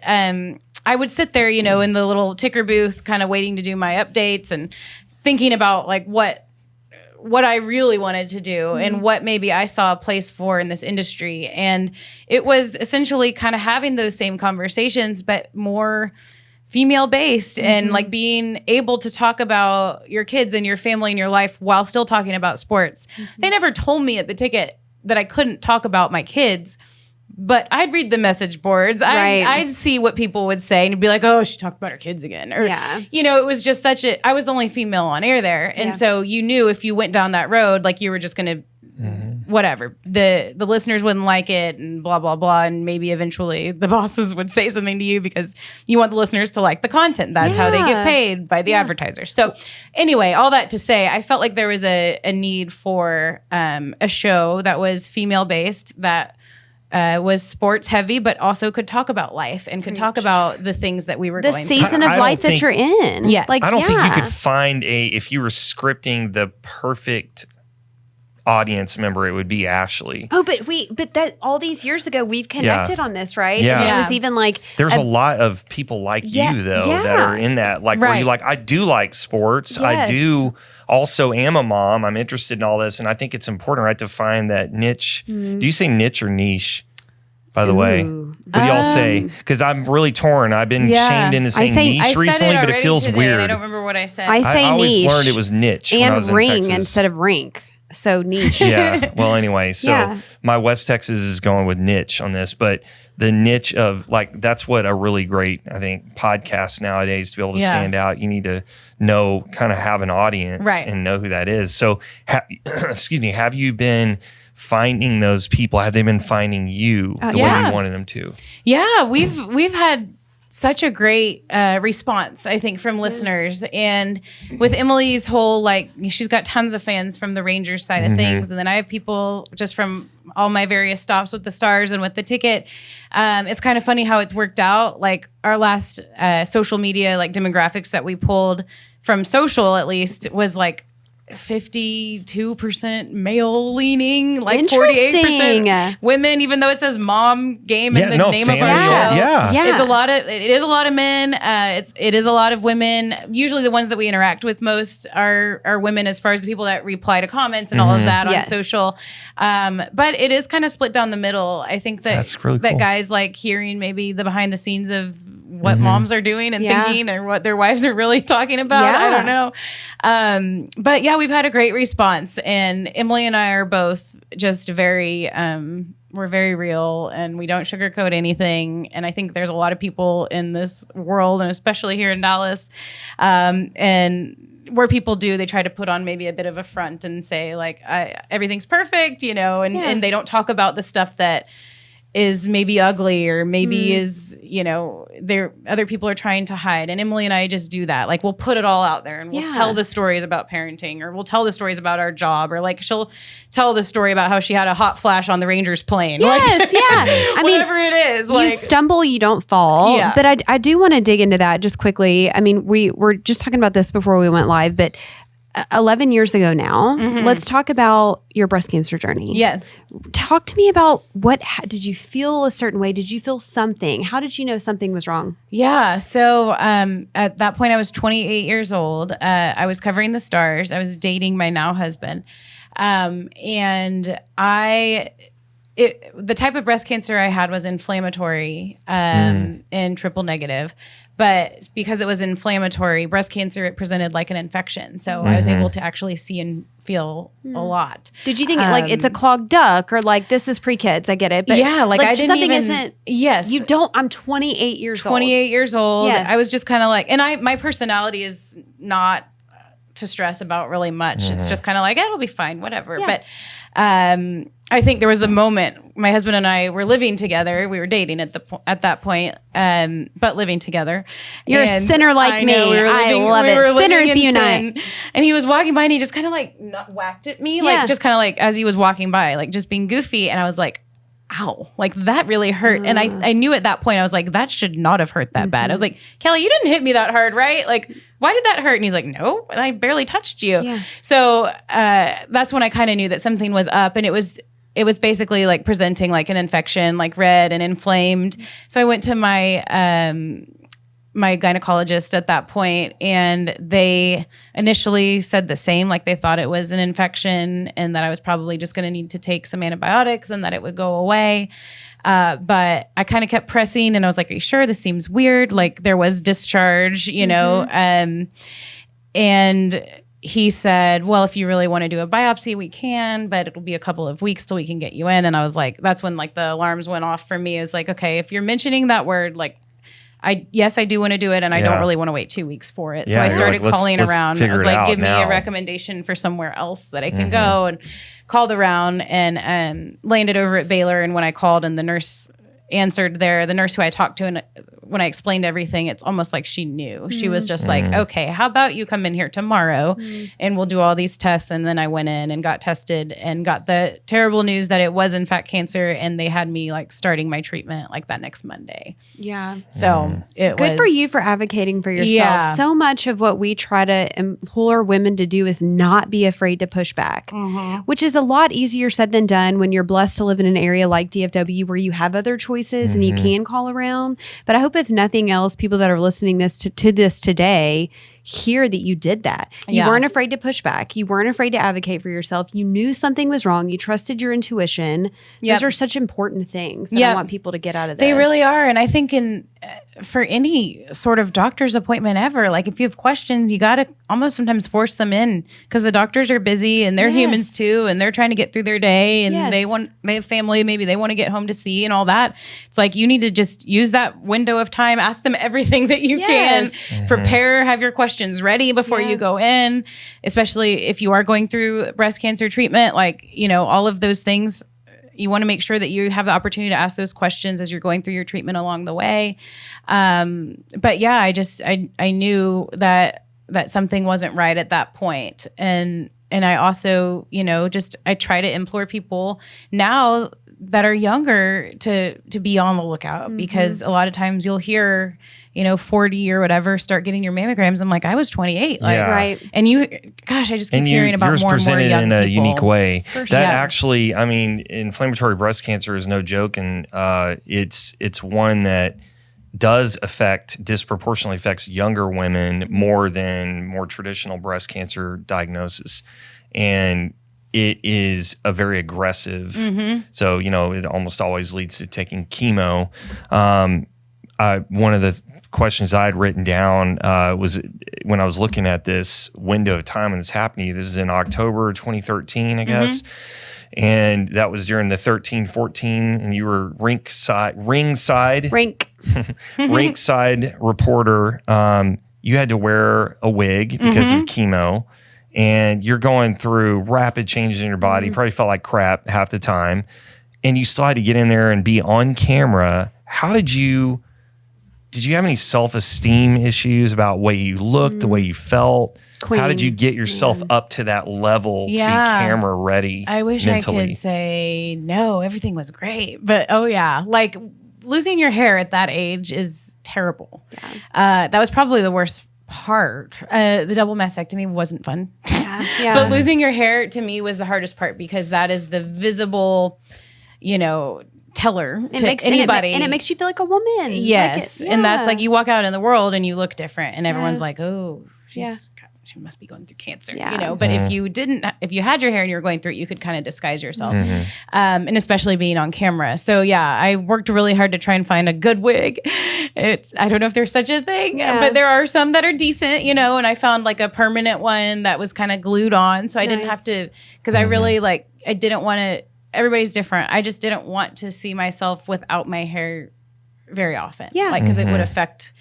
I would sit there, in the little ticker booth, kind of waiting to do my updates and thinking about like what I really wanted to do and what maybe I saw a place for in this industry. And it was essentially kind of having those same conversations, but more female based and like being able to talk about your kids and your family and your life while still talking about sports. They never told me at the ticket that I couldn't talk about my kids, but I'd read the message boards. I'd see what people would say and be like, oh, she talked about her kids again. Or, it was just I was the only female on air there. And so you knew if you went down that road, like you were just going to, whatever, the listeners wouldn't like it and blah, blah, blah. And maybe eventually the bosses would say something to you because you want the listeners to like the content. That's how they get paid by the advertisers. So anyway, all that to say, I felt like there was a need for a show that was female based, that was sports heavy, but also could talk about life and could talk about the things that we were going through. The season of life that you're in. Yes. Like, I don't think you could find if you were scripting the perfect audience member, it would be Ashley. Oh, but that all these years ago, we've connected on this, right? Yeah. And it was even like There's a lot of people like you though that are in that, like where you like, I do like sports. I do also am a mom. I'm interested in all this. And I think it's important, right, to find that niche. Do you say niche or niche, by the way? What do y'all say? Because I'm really torn. I've been shamed into saying niche recently, but it feels weird. I don't remember what I said. I say always niche learned it was niche when I and was in ring Texas. instead of rink. So niche. Yeah. Well, anyway, so my West Texas is going with niche on this, but the niche of like, that's what a really great, I think, podcast nowadays to be able to stand out. You need to know, kind of have an audience and know who that is. So, excuse me, have you been finding those people? Have they been finding you the way you wanted them to? Yeah, we've had such a great response, I think, from listeners. And with Emily's whole, like, she's got tons of fans from the Rangers side of things. And then I have people just from all my various stops with the Stars and with the ticket. It's kind of funny how it's worked out. Like our last social media, like demographics that we pulled from social, at least, was like 52% male leaning, like 48% women, even though it says Mom Game in the name of our show. It's it is a lot of men. It is a lot of women. Usually the ones that we interact with most are women, as far as the people that reply to comments and all of that on social. But it is kind of split down the middle. I think that really that guys like hearing maybe the behind the scenes of what moms are doing and thinking, or what their wives are really talking about. I don't know. But yeah, we've had a great response, and Emily and I are both just very we're very real and we don't sugarcoat anything. And I think there's a lot of people in this world, and especially here in Dallas, and where people do, they try to put on maybe a bit of a front and say like, everything's perfect, and they don't talk about the stuff that is maybe ugly or maybe is, other people are trying to hide. And Emily and I just do that. Like, we'll put it all out there and we'll tell the stories about parenting, or we'll tell the stories about our job, or like she'll tell the story about how she had a hot flash on the Rangers plane. Yes, yeah. Whatever it is. You stumble, you don't fall. Yeah. But I do want to dig into that just quickly. I mean, we were just talking about this before we went live, but 11 years ago now, let's talk about your breast cancer journey. Yes. Talk to me about did you feel a certain way? Did you feel something? How did you know something was wrong? Yeah. So at that point, I was 28 years old. I was covering the stars. I was dating my now husband. And the type of breast cancer I had was inflammatory and triple negative. But because it was inflammatory, breast cancer, it presented like an infection. So I was able to actually see and feel a lot. Did you think like it's a clogged duck, or like this is pre-kids? I get it. But yeah, like I didn't something even, isn't. Yes. You don't. I'm 28 years old. 28 years old. Yes. I was just kind of like, and my personality is not to stress about really much. It's just kind of like, it'll be fine, whatever. Yeah. But I think there was a moment, my husband and I were living together. We were dating at that point, but living together. You're a sinner like me. I love it. Sinners unite. And he was walking by and he just kind of like whacked at me, like just kind of like as he was walking by, like just being goofy. And I was like, ow, like that really hurt. And I knew at that point, I was like, that should not have hurt that bad. I was like, Kelly, you didn't hit me that hard, right? Like, why did that hurt? And he's like, no, I barely touched you. Yeah. So that's when I kind of knew that something was up. And it was basically like presenting like an infection, like red and inflamed. So I went to my my gynecologist at that point, and they initially said the same, like they thought it was an infection and that I was probably just going to need to take some antibiotics and that it would go away. But I kind of kept pressing, and I was like, are you sure? This seems weird. Like there was discharge, and he said, well, if you really want to do a biopsy, we can, but it'll be a couple of weeks till we can get you in. And I was like, that's when like the alarms went off for me. It was like, okay, if you're mentioning that word, like, I do want to do it, and I don't really want to wait 2 weeks for it. So I started calling around. I was like, give me a recommendation for somewhere else that I can go, and called around and landed over at Baylor. And when I called and the nurse answered there, the nurse who I talked to, and when I explained everything, it's almost like she knew. She was just like, okay, how about you come in here tomorrow and we'll do all these tests. And then I went in and got tested and got the terrible news that it was in fact cancer. And they had me like starting my treatment like that next Monday. Yeah. So it was good for you for advocating for yourself. Yeah. So much of what we try to implore women to do is not be afraid to push back, which is a lot easier said than done when you're blessed to live in an area like DFW where you have other choices and you can call around. But I hope if nothing else, people that are listening to this today hear that you did that. You weren't afraid to push back. You weren't afraid to advocate for yourself. You knew something was wrong. You trusted your intuition. Those are such important things that I want people to get out of this. They really are. And I think for any sort of doctor's appointment ever, like if you have questions, you got to almost sometimes force them in, because the doctors are busy and they're humans too, and they're trying to get through their day, and they have family, maybe they want to get home to see and all that. It's like you need to just use that window of time, ask them everything that you can, prepare, have your questions ready before you go in, especially if you are going through breast cancer treatment, like, all of those things. You want to make sure that you have the opportunity to ask those questions as you're going through your treatment along the way. But yeah, I knew that something wasn't right at that point. And I also, I try to implore people now that are younger to be on the lookout, because a lot of times you'll hear, 40 or whatever, start getting your mammograms. I'm like, I was 28. Right. And I just keep hearing about more and more young in a people. unique way. Actually, I mean, inflammatory breast cancer is no joke. And it's one that does disproportionately affects younger women more than more traditional breast cancer diagnosis. And it is a very aggressive, so, it almost always leads to taking chemo. One of the questions I had written down was when I was looking at this window of time when it's happening. This is in October 2013, I guess. And that was during the 13-14, and you were ringside reporter. You had to wear a wig because of chemo, and you're going through rapid changes in your body. You probably felt like crap half the time, and you still had to get in there and be on camera. How did you have any self-esteem issues about the way you looked, the way you felt? How did you get yourself up to that level to be camera ready? I wish mentally? I could say no, everything was great. But like losing your hair at that age is terrible. Yeah. That was probably the worst part. The double mastectomy wasn't fun. Yeah. But losing your hair to me was the hardest part because that is the visible, teller to anybody. And it makes you feel like a woman. Yes. Like And that's like you walk out in the world and you look different and everyone's like, oh, she must be going through cancer, But if you had your hair and you were going through it, you could kind of disguise yourself. And especially being on camera. So I worked really hard to try and find a good wig. I don't know if there's such a thing, but there are some that are decent, and I found like a permanent one that was kind of glued on. So I didn't have to, because I really I didn't want to, everybody's different. I just didn't want to see myself without my hair very often. Yeah. Because it would affect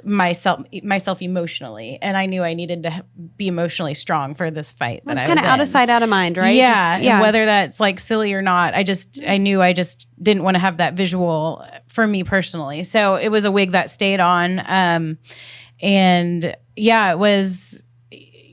myself emotionally, and I knew I needed to be emotionally strong for this fight. That I was kind of out of sight, out of mind, right? Yeah, and whether that's like silly or not, I knew I just didn't want to have that visual for me personally. So it was a wig that stayed on, and it was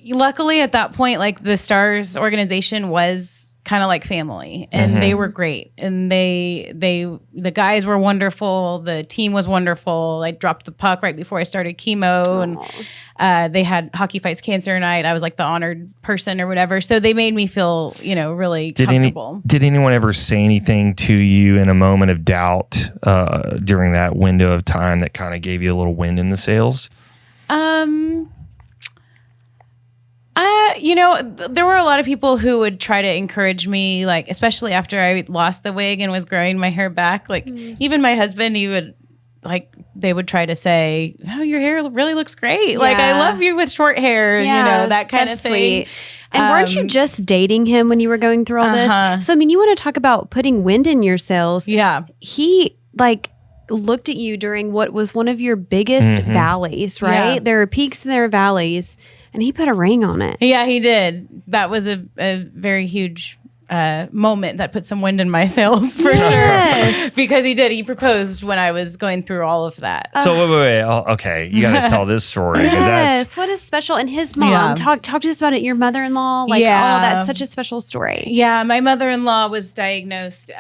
luckily at that point, like the Stars organization was kind of like family, and they were great, and the guys were wonderful, the team was wonderful. I dropped the puck right before I started chemo, and they had Hockey Fights Cancer Night. I was like the honored person or whatever, so they made me feel really comfortable. Did anyone ever say anything to you in a moment of doubt during that window of time that kind of gave you a little wind in the sails? There were a lot of people who would try to encourage me, like, especially after I lost the wig and was growing my hair back. Like, even my husband, they would try to say, oh, your hair really looks great. Yeah. Like, I love you with short hair, that kind of thing. Sweet. And weren't you just dating him when you were going through all this? So, I mean, you want to talk about putting wind in your sails. Yeah. He, looked at you during what was one of your biggest valleys, right? Yeah. There are peaks and there are valleys. And he put a ring on it. Yeah, he did. That was a very huge moment that put some wind in my sails for sure. Because he did. He proposed when I was going through all of that. So wait. Oh, okay, you got to tell this story. Yes, what is special. And his mom, talk to us about it. Your mother-in-law, that's such a special story. Yeah, my mother-in-law was diagnosed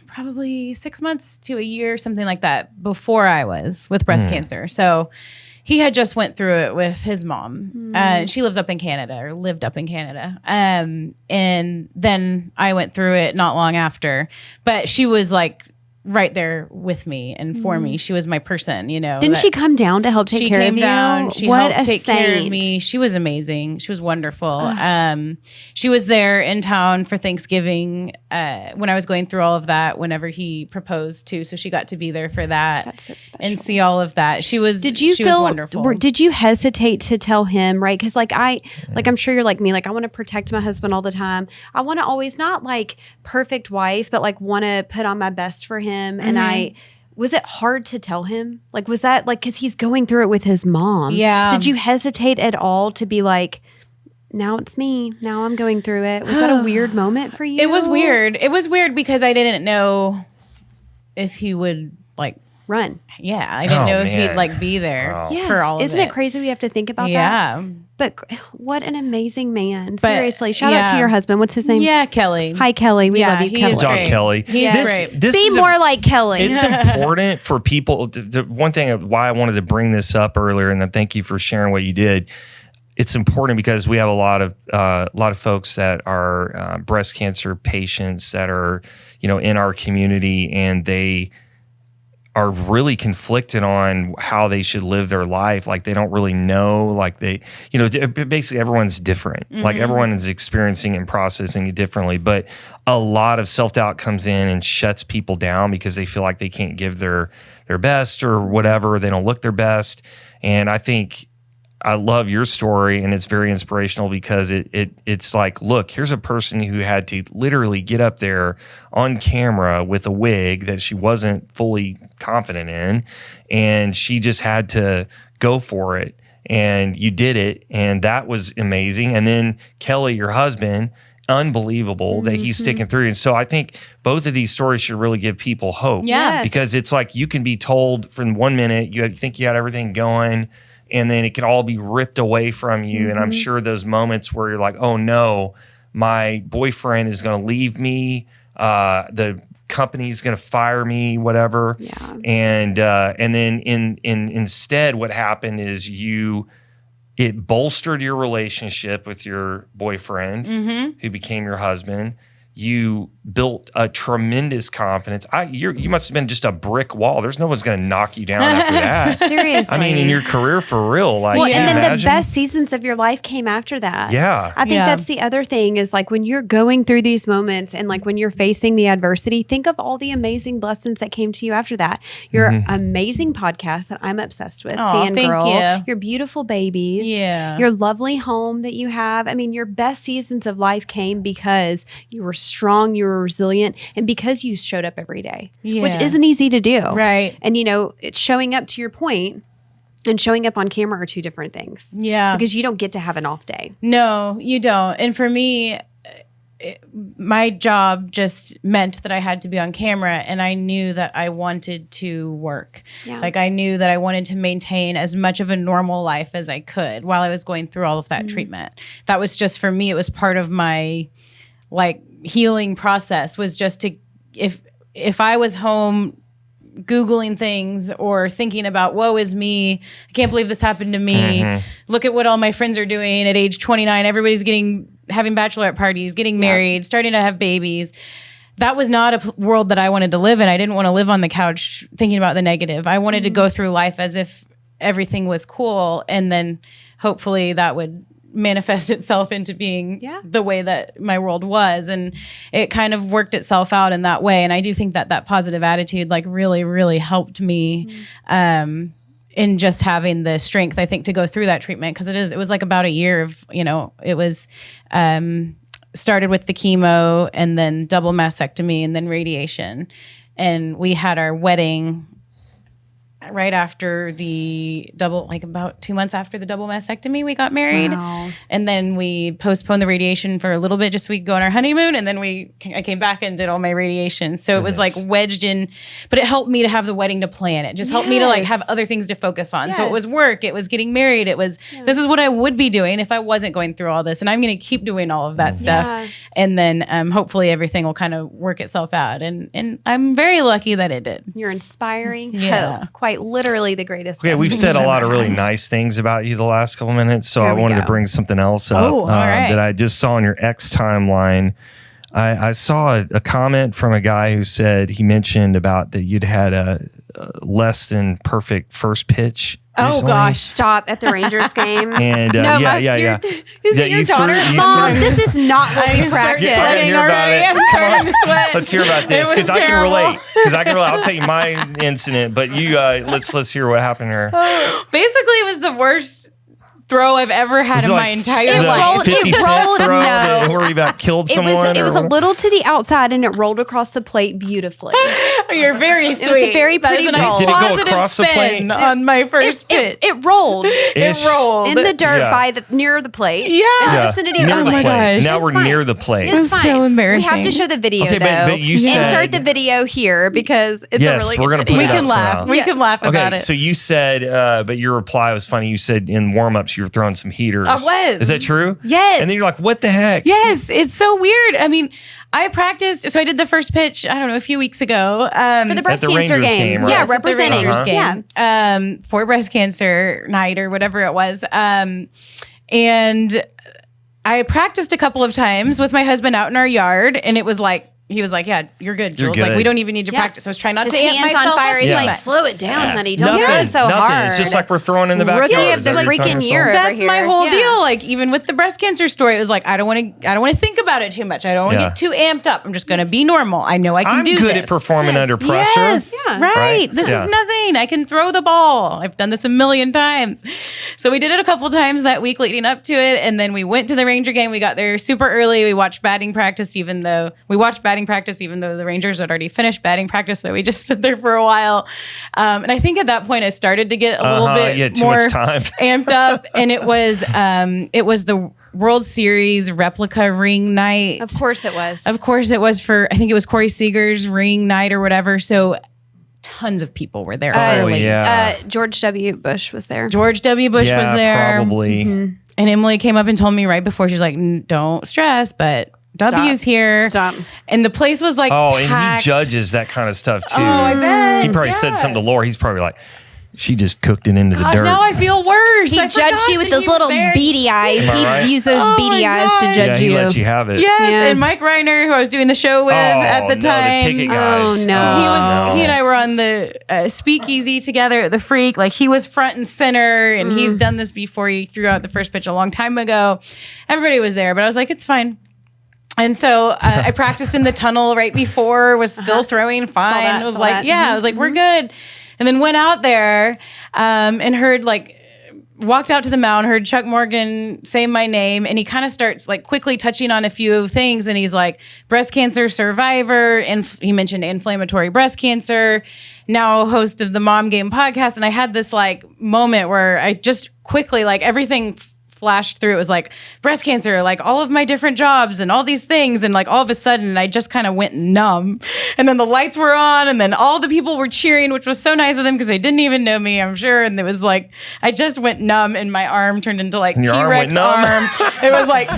probably 6 months to a year, something like that, before I was with breast cancer. So he had just went through it with his mom. She lives up in Canada, or lived up in Canada. And then I went through it not long after. But she was like right there with me and for me. She was my person, Didn't she come down to help take care of you? She came down. She helped take care of me. She was amazing. She was wonderful. She was there in town for Thanksgiving when I was going through all of that, whenever he proposed too. So she got to be there for that. That's so special. And see all of that. She was wonderful. Did you hesitate to tell him, right? Because I'm sure you're like me. Like, I want to protect my husband all the time. I want to always, not like perfect wife, but like want to put on my best for him. And was it hard to tell him? Like, was that because he's going through it with his mom? Yeah. Did you hesitate at all to be like, now it's me. Now I'm going through it. Was that a weird moment for you? It was weird. It was weird because I didn't know if he would run. Yeah. I didn't know if he'd be there for all of it. Isn't it crazy we have to think about that? Yeah. But what an amazing man. Seriously. Shout out to your husband. What's his name? Yeah, Kelly. Hi, Kelly. We love you, Kelly. Dog Kelly. He's great. Be more like Kelly. It's important for people. One thing why I wanted to bring this up earlier, and thank you for sharing what you did. It's important because we have a lot of folks that are breast cancer patients that are, in our community, and they are really conflicted on how they should live their life. Like, they don't really know, basically everyone's different. Like, everyone is experiencing and processing it differently, but a lot of self-doubt comes in and shuts people down because they feel like they can't give their best or whatever. They don't look their best. And I think I love your story, and it's very inspirational because it's like, look, here's a person who had to literally get up there on camera with a wig that she wasn't fully confident in, and she just had to go for it. And you did it, and that was amazing. And then Kelly, your husband, unbelievable that he's sticking through. And so I think both of these stories should really give people hope. Yeah. Because it's like you can be told from 1 minute you think you had everything going, and then it can all be ripped away from you. And I'm sure those moments where you're like, oh no, my boyfriend is going to leave me. The company's going to fire me, whatever. Yeah. And then instead what happened is it bolstered your relationship with your boyfriend who became your husband. You built a tremendous confidence. You must have been just a brick wall. There's no one's going to knock you down after that. Seriously. I mean, in your career for real. Like, well, can and you then imagine? the best seasons of your life came after that. Yeah. I think that's the other thing is like when you're going through these moments and like when you're facing the adversity, think of all the amazing blessings that came to you after that. Your amazing podcast that I'm obsessed with, Fangirl. Thank you. Your beautiful babies. Yeah. Your lovely home that you have. I mean, your best seasons of life came because you were strong, you were resilient, and because you showed up every day, which isn't easy to do. Right. And, it's showing up to your point and showing up on camera are two different things. Yeah. Because you don't get to have an off day. No, you don't. And for me, my job just meant that I had to be on camera, and I knew that I wanted to work. Yeah. Like I knew that I wanted to maintain as much of a normal life as I could while I was going through all of that treatment. That was just for me. It was part of my healing process, was just to, if I was home Googling things or thinking about, woe is me, I can't believe this happened to me. Look at what all my friends are doing at age 29. Everybody's having bachelorette parties, getting married, starting to have babies. That was not a world that I wanted to live in. I didn't want to live on the couch thinking about the negative. I wanted to go through life as if everything was cool, and then hopefully that would manifest itself into being the way that my world was. And it kind of worked itself out in that way. And I do think that positive attitude really, really helped me in just having the strength, I think, to go through that treatment. Because it was like about a year of, it was started with the chemo and then double mastectomy and then radiation. And we had our wedding right after the about 2 months after the double mastectomy, we got married. Wow. And then we postponed the radiation for a little bit just so we could go on our honeymoon. And then I came back and did all my radiation. So it was wedged in, but it helped me to have the wedding to plan. It just helped me to have other things to focus on. So it was work, it was getting married. It was, this is what I would be doing if I wasn't going through all this. And I'm going to keep doing all of that stuff. And then hopefully everything will kind of work itself out. And I'm very lucky that it did. You're inspiring hope. Quite literally the greatest. Okay, we've said a lot of really nice things about you the last couple minutes, so I wanted to bring something else up that I just saw on your X timeline. I saw a comment from a guy who said he mentioned about that you'd had a less than perfect first pitch. Oh recently. gosh! Stop at the Rangers game. And yeah. Is it your daughter? Mom, this is not what we practice. Yeah, I didn't hear about it. I'm starting to sweat. Let's hear about this because I can relate. I'll tell you my incident, but you let's hear what happened here. Basically, it was the worst throw I've ever had in my entire life. 50 Cent throw that where you about killed someone? It was a little to the outside and it rolled across the plate beautifully. You're very sweet. It was a very pretty roll. Did it go across the plate? On my first pitch. It rolled. It rolled. In the dirt near the plate. Yeah. In the vicinity of near the the plate. plate. Now It's we're fine. near the plate. It's fine. so embarrassing. We have to show the video though. But you said, insert the video here because it's a really we're good gonna video. put We it can up laugh. somehow. We can laugh about Okay, it. so you said, but your reply was funny. You said in warm-ups you were throwing some heaters. I was. Is that true? Yes. And then you're like, what the heck? Yes, it's so weird. I mean, I practiced. So I did the first pitch, I don't know, a few weeks ago. For the breast the cancer Rangers game, right? Yeah, Yes, at the representing. Rangers game. For breast cancer night or whatever it was. And I practiced a couple of times with my husband out in our yard, and it was like, he was like, yeah, you're good, Jules. You're Like, good. we don't even need to practice. I was trying not His to amp hands myself on fire. up He's too like, much. slow it down, honey. Don't Nothing, do it so nothing. hard. It's just like we're throwing in the backyard. Rookie of the every time freaking or year. something. That's over my here. whole Yeah. deal. Like even with the breast cancer story, it was like I don't want to think about it too much. I don't want to Yeah. get too amped up. I'm just going to be normal. I know I can I'm do good this. at performing under pressure. Yes. Yeah. Right. This Yeah. is nothing. I can throw the ball. I've done this a million times. So we did it a couple times that week leading up to it. And then we went to the Ranger game. We got there super early. We watched batting practice, even though the Rangers had already finished batting practice. So we just stood there for a while. And I think at that point I started to get a little bit too more much time. amped up. And it was the World Series replica ring night. Of course it was. Of course it was I think it was Corey Seager's ring night or whatever. So tons of people were there early. yeah. George W. Bush was there. George W. Bush was there. Probably. And Emily came up and told me right before, she's like, don't stress, but W's here. Stop. And the place was like And packed. he judges that kind of stuff too. Oh, I bet. He probably said something to Laura. He's probably like, she just cooked it into the Gosh, dirt. now I feel worse. He I judged forgot you with that those he was little there. beady eyes. Am I He'd right? use those Oh beady my eyes to God. judge he you. let you have it. Yes, Yeah. and Mike Reiner, who I was doing the show with at the time. The ticket guys. Oh, no. He and I were on the speakeasy together at the Freak. Like, he was front and center, and he's done this before. He threw out the first pitch a long time ago. Everybody was there, but I was like, it's fine. And so I practiced in the tunnel right before, was still throwing fine. that, I was saw like, that. I was like, we're good. And then went out there and walked out to the mound, heard Chuck Morgan say my name, and he kind of starts like quickly touching on a few things. And he's like, breast cancer survivor. And he mentioned inflammatory breast cancer, now host of the Mom Game podcast. And I had this like moment where I just quickly, like, everything flashed through. It was like breast cancer, like all of my different jobs and all these things. And like all of a sudden I just kind of went numb, and then the lights were on, and then all the people were cheering, which was so nice of them because they didn't even know me, I'm sure. And it was like, I just went numb, and my arm turned into like And your arm T-Rex went numb? arm. It was like,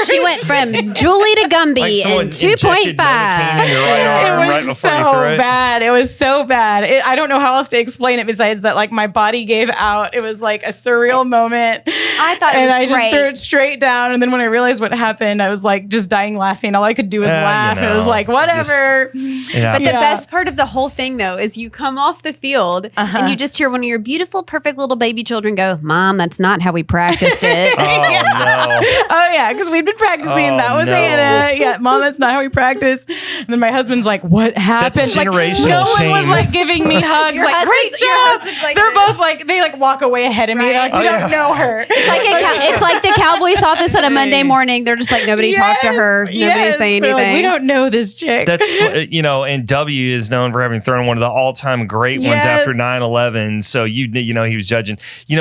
She went from Julie to Gumby Like someone in 2.5. injected Novocaine in your right arm It right was before so you threw it. bad. It was so bad. I don't know how else to explain it besides that, like, my body gave out. It was like a surreal moment. I thought it And was I just great. threw it straight down. And then when I realized what happened, I was like just dying laughing. All I could do was laugh. you It was know, like, whatever. Yeah. But the Yeah. best part of the whole thing, though, is you come off the field and you just hear one of your beautiful, perfect little baby children go, "Mom, that's not how we practiced it." Oh, no. Oh, yeah, because we'd been practicing. Oh, That was no. Hannah. Yeah, Mom, that's not how we practice. And then my husband's like, what happened? That's Like, generational no one was shame. like giving me hugs. Your Like, great husband's- your job. husband's like They're this. both like, they like walk away ahead of me. They're like, we Right. Oh, don't yeah. know her. It's like the Cowboys office on a Monday morning. They're just like, nobody talked to her. Nobody Yes. say They're anything. like, we don't know this chick. That's, and W is known for having thrown one of the all-time great ones Yes. after 9/11. So he was judging.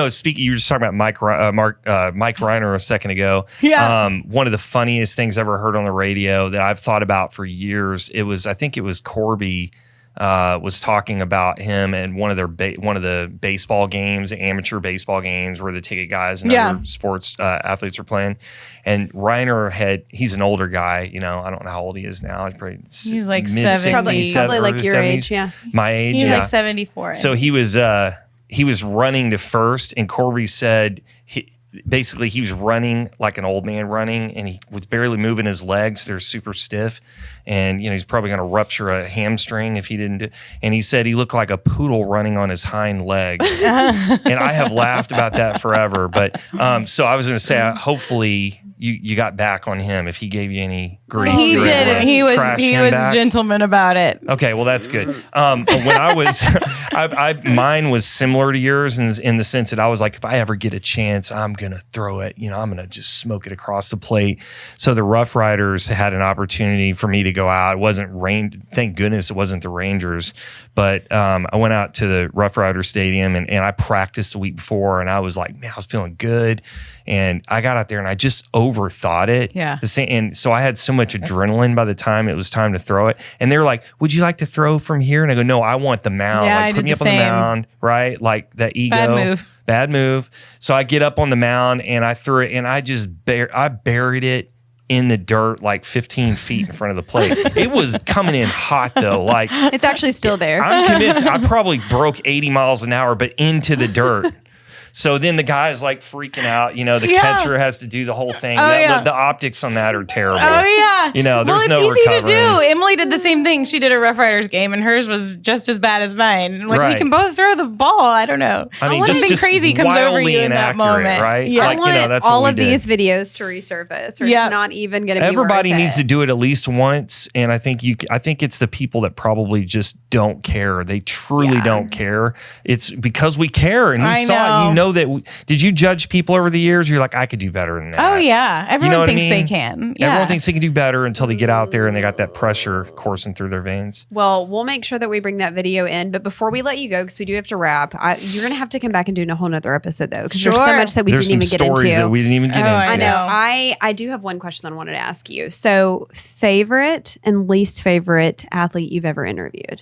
Speaking, you were just talking about Mike Reiner a second ago. Yeah. One of the funniest things I ever heard on the radio that I've thought about for years. I think it was Corby. Was talking about him and one of the baseball games, amateur baseball games, where the ticket guys and other sports athletes are playing. And Reiner he's an older guy. I don't know how old he is now. He's probably He's like mid 70. Probably like early your 70s. age, yeah. My age, He's yeah. like 74. So he was running to first, and Corby said basically he was running like an old man running, and he was barely moving his legs. They're super stiff, and he's probably going to rupture a hamstring if he didn't do. And he said he looked like a poodle running on his hind legs. And I have laughed about that forever. But so I was going to say, hopefully you got back on him if he gave you any grief. He You were able didn't. to He was trash he him was back. a gentleman about it. Okay, well that's good. When I was, mine was similar to yours in the sense that I was like, if I ever get a chance, I'm gonna throw it. I'm gonna just smoke it across the plate. So the Rough Riders had an opportunity for me to go out. It wasn't rain. Thank goodness it wasn't the Rangers, but I went out to the Rough Rider Stadium and I practiced the week before, and I was like, man, I was feeling good. And I got out there and I just overthought it. Yeah. And so I had so much adrenaline by the time it was time to throw it. And they were like, would you like to throw from here? And I go, no, I want the mound. Yeah, I Like, put did me the up on the same. mound, right? Like that ego. Bad move. So I get up on the mound and I threw it, and I just I buried it in the dirt like 15 feet in front of the plate. It was coming in hot though. Like, It's actually still there. I'm convinced I probably broke 80 miles an hour, but into the dirt. So then the guy is like freaking out. You know, the catcher has to do the whole thing. The optics on that are terrible. Oh yeah. You know, there's no it's easy recovering. to do. Emily did the same thing. She did a Rough Riders game, and hers was just as bad as mine. Like we can both throw the ball. I don't know. I mean, something crazy comes over you in that moment, right? Yeah. I want that's all what of we did. these videos to resurface, or it's not even going to be. Everybody worth needs it. to do it at least once, and I think it's the people that probably just don't care. They truly don't care. It's because we care, and we saw it. You know that. Did you judge people over the years? You're like, I could do better than that. Oh yeah, everyone thinks they can. Yeah. Everyone thinks they can do better until they get out there and they got that pressure coursing through their veins. Well, we'll make sure that we bring that video in. But before we let you go, because we do have to wrap, you're going to have to come back and do a whole nother episode, though, because there's so much that we didn't even get into. That we didn't even get into. I know. I do have one question that I wanted to ask you. So, favorite and least favorite athlete you've ever interviewed?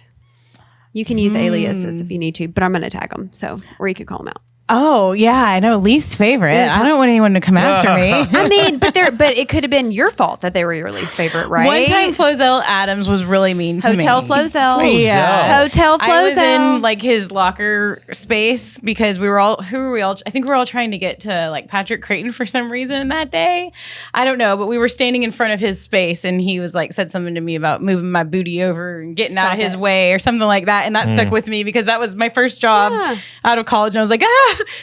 You can use aliases if you need to, but I'm going to tag them, or you could call them out. Oh yeah, I know. Least favorite. I don't want anyone to come after me. I mean, but it could have been your fault that they were your least favorite, right? One time, Flozell Adams was really mean to me. Hotel Flozell. Yeah. Hotel Flozell. I was in like his locker space because we were all. Who were we all? I think we were all trying to get to like Patrick Creighton for some reason that day. I don't know, but we were standing in front of his space, and he was like said something to me about moving my booty over and getting out of his way or something like that, and that stuck with me because that was my first job out of college, and I was like,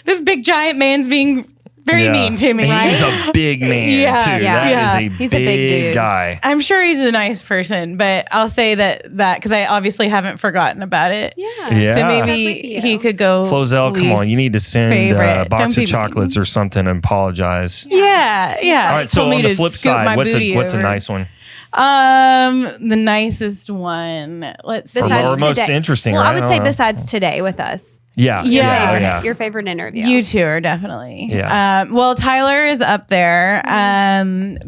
this big giant man's being very mean to me. Right? He's a big man, too. That is he's a big dude. Guy. I'm sure he's a nice person, but I'll say that because I obviously haven't forgotten about it. Yeah. So maybe he could go. Flozell, come on. You need to send a box of Don't chocolates or something and apologize. Yeah. All right, so on the flip side, what's a nice one? The nicest one. Let's see. Or most interesting, well, right? I would say besides today with us. Yeah. Your favorite interview. You two are definitely. Yeah. Well, Tyler is up there.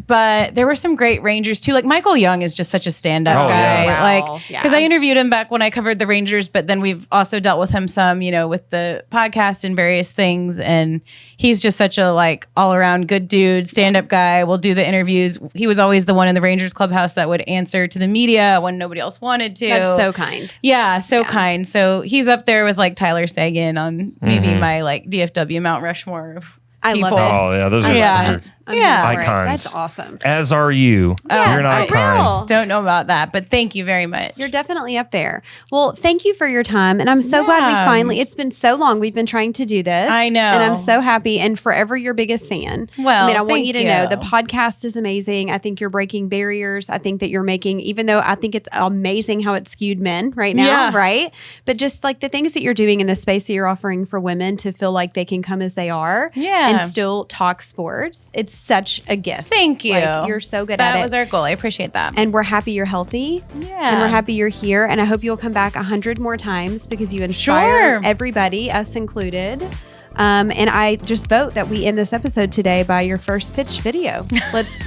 But there were some great Rangers too. Like Michael Young is just such a stand-up guy. Wow. Like, because I interviewed him back when I covered the Rangers, but then we've also dealt with him some, with the podcast and various things. And he's just such a like all-around good dude, stand-up guy. We'll do the interviews. He was always the one in the Rangers clubhouse that would answer to the media when nobody else wanted to. That's so kind. Yeah, kind. So he's up there with like Tyler Sagan on maybe my like DFW Mount Rushmore of people. I love it. Oh yeah, those are icons. That's awesome. As are you. Yeah, you're an icon. Don't know about that, but thank you very much. You're definitely up there. Well, thank you for your time. And I'm so glad we finally, it's been so long. We've been trying to do this. I know. And I'm so happy and forever your biggest fan. Well, I want you to know the thank you. podcast is amazing. I think you're breaking barriers. I think that you're making, even though I think it's amazing how it's skewed men right now, right? But just like the things that you're doing in the space that you're offering for women to feel like they can come as they are and still talk sports. It's such a gift. Thank you. Like, you're so good at it. That was our goal. I appreciate that. And we're happy you're healthy. Yeah. And we're happy you're here. And I hope you'll come back 100 more times because you inspire everybody, us included. And I just vote that we end this episode today by your first pitch video. Let's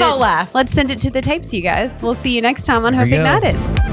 all laugh. Let's send it to the tapes, you guys. We'll see you next time on Hope There you go. Ignited.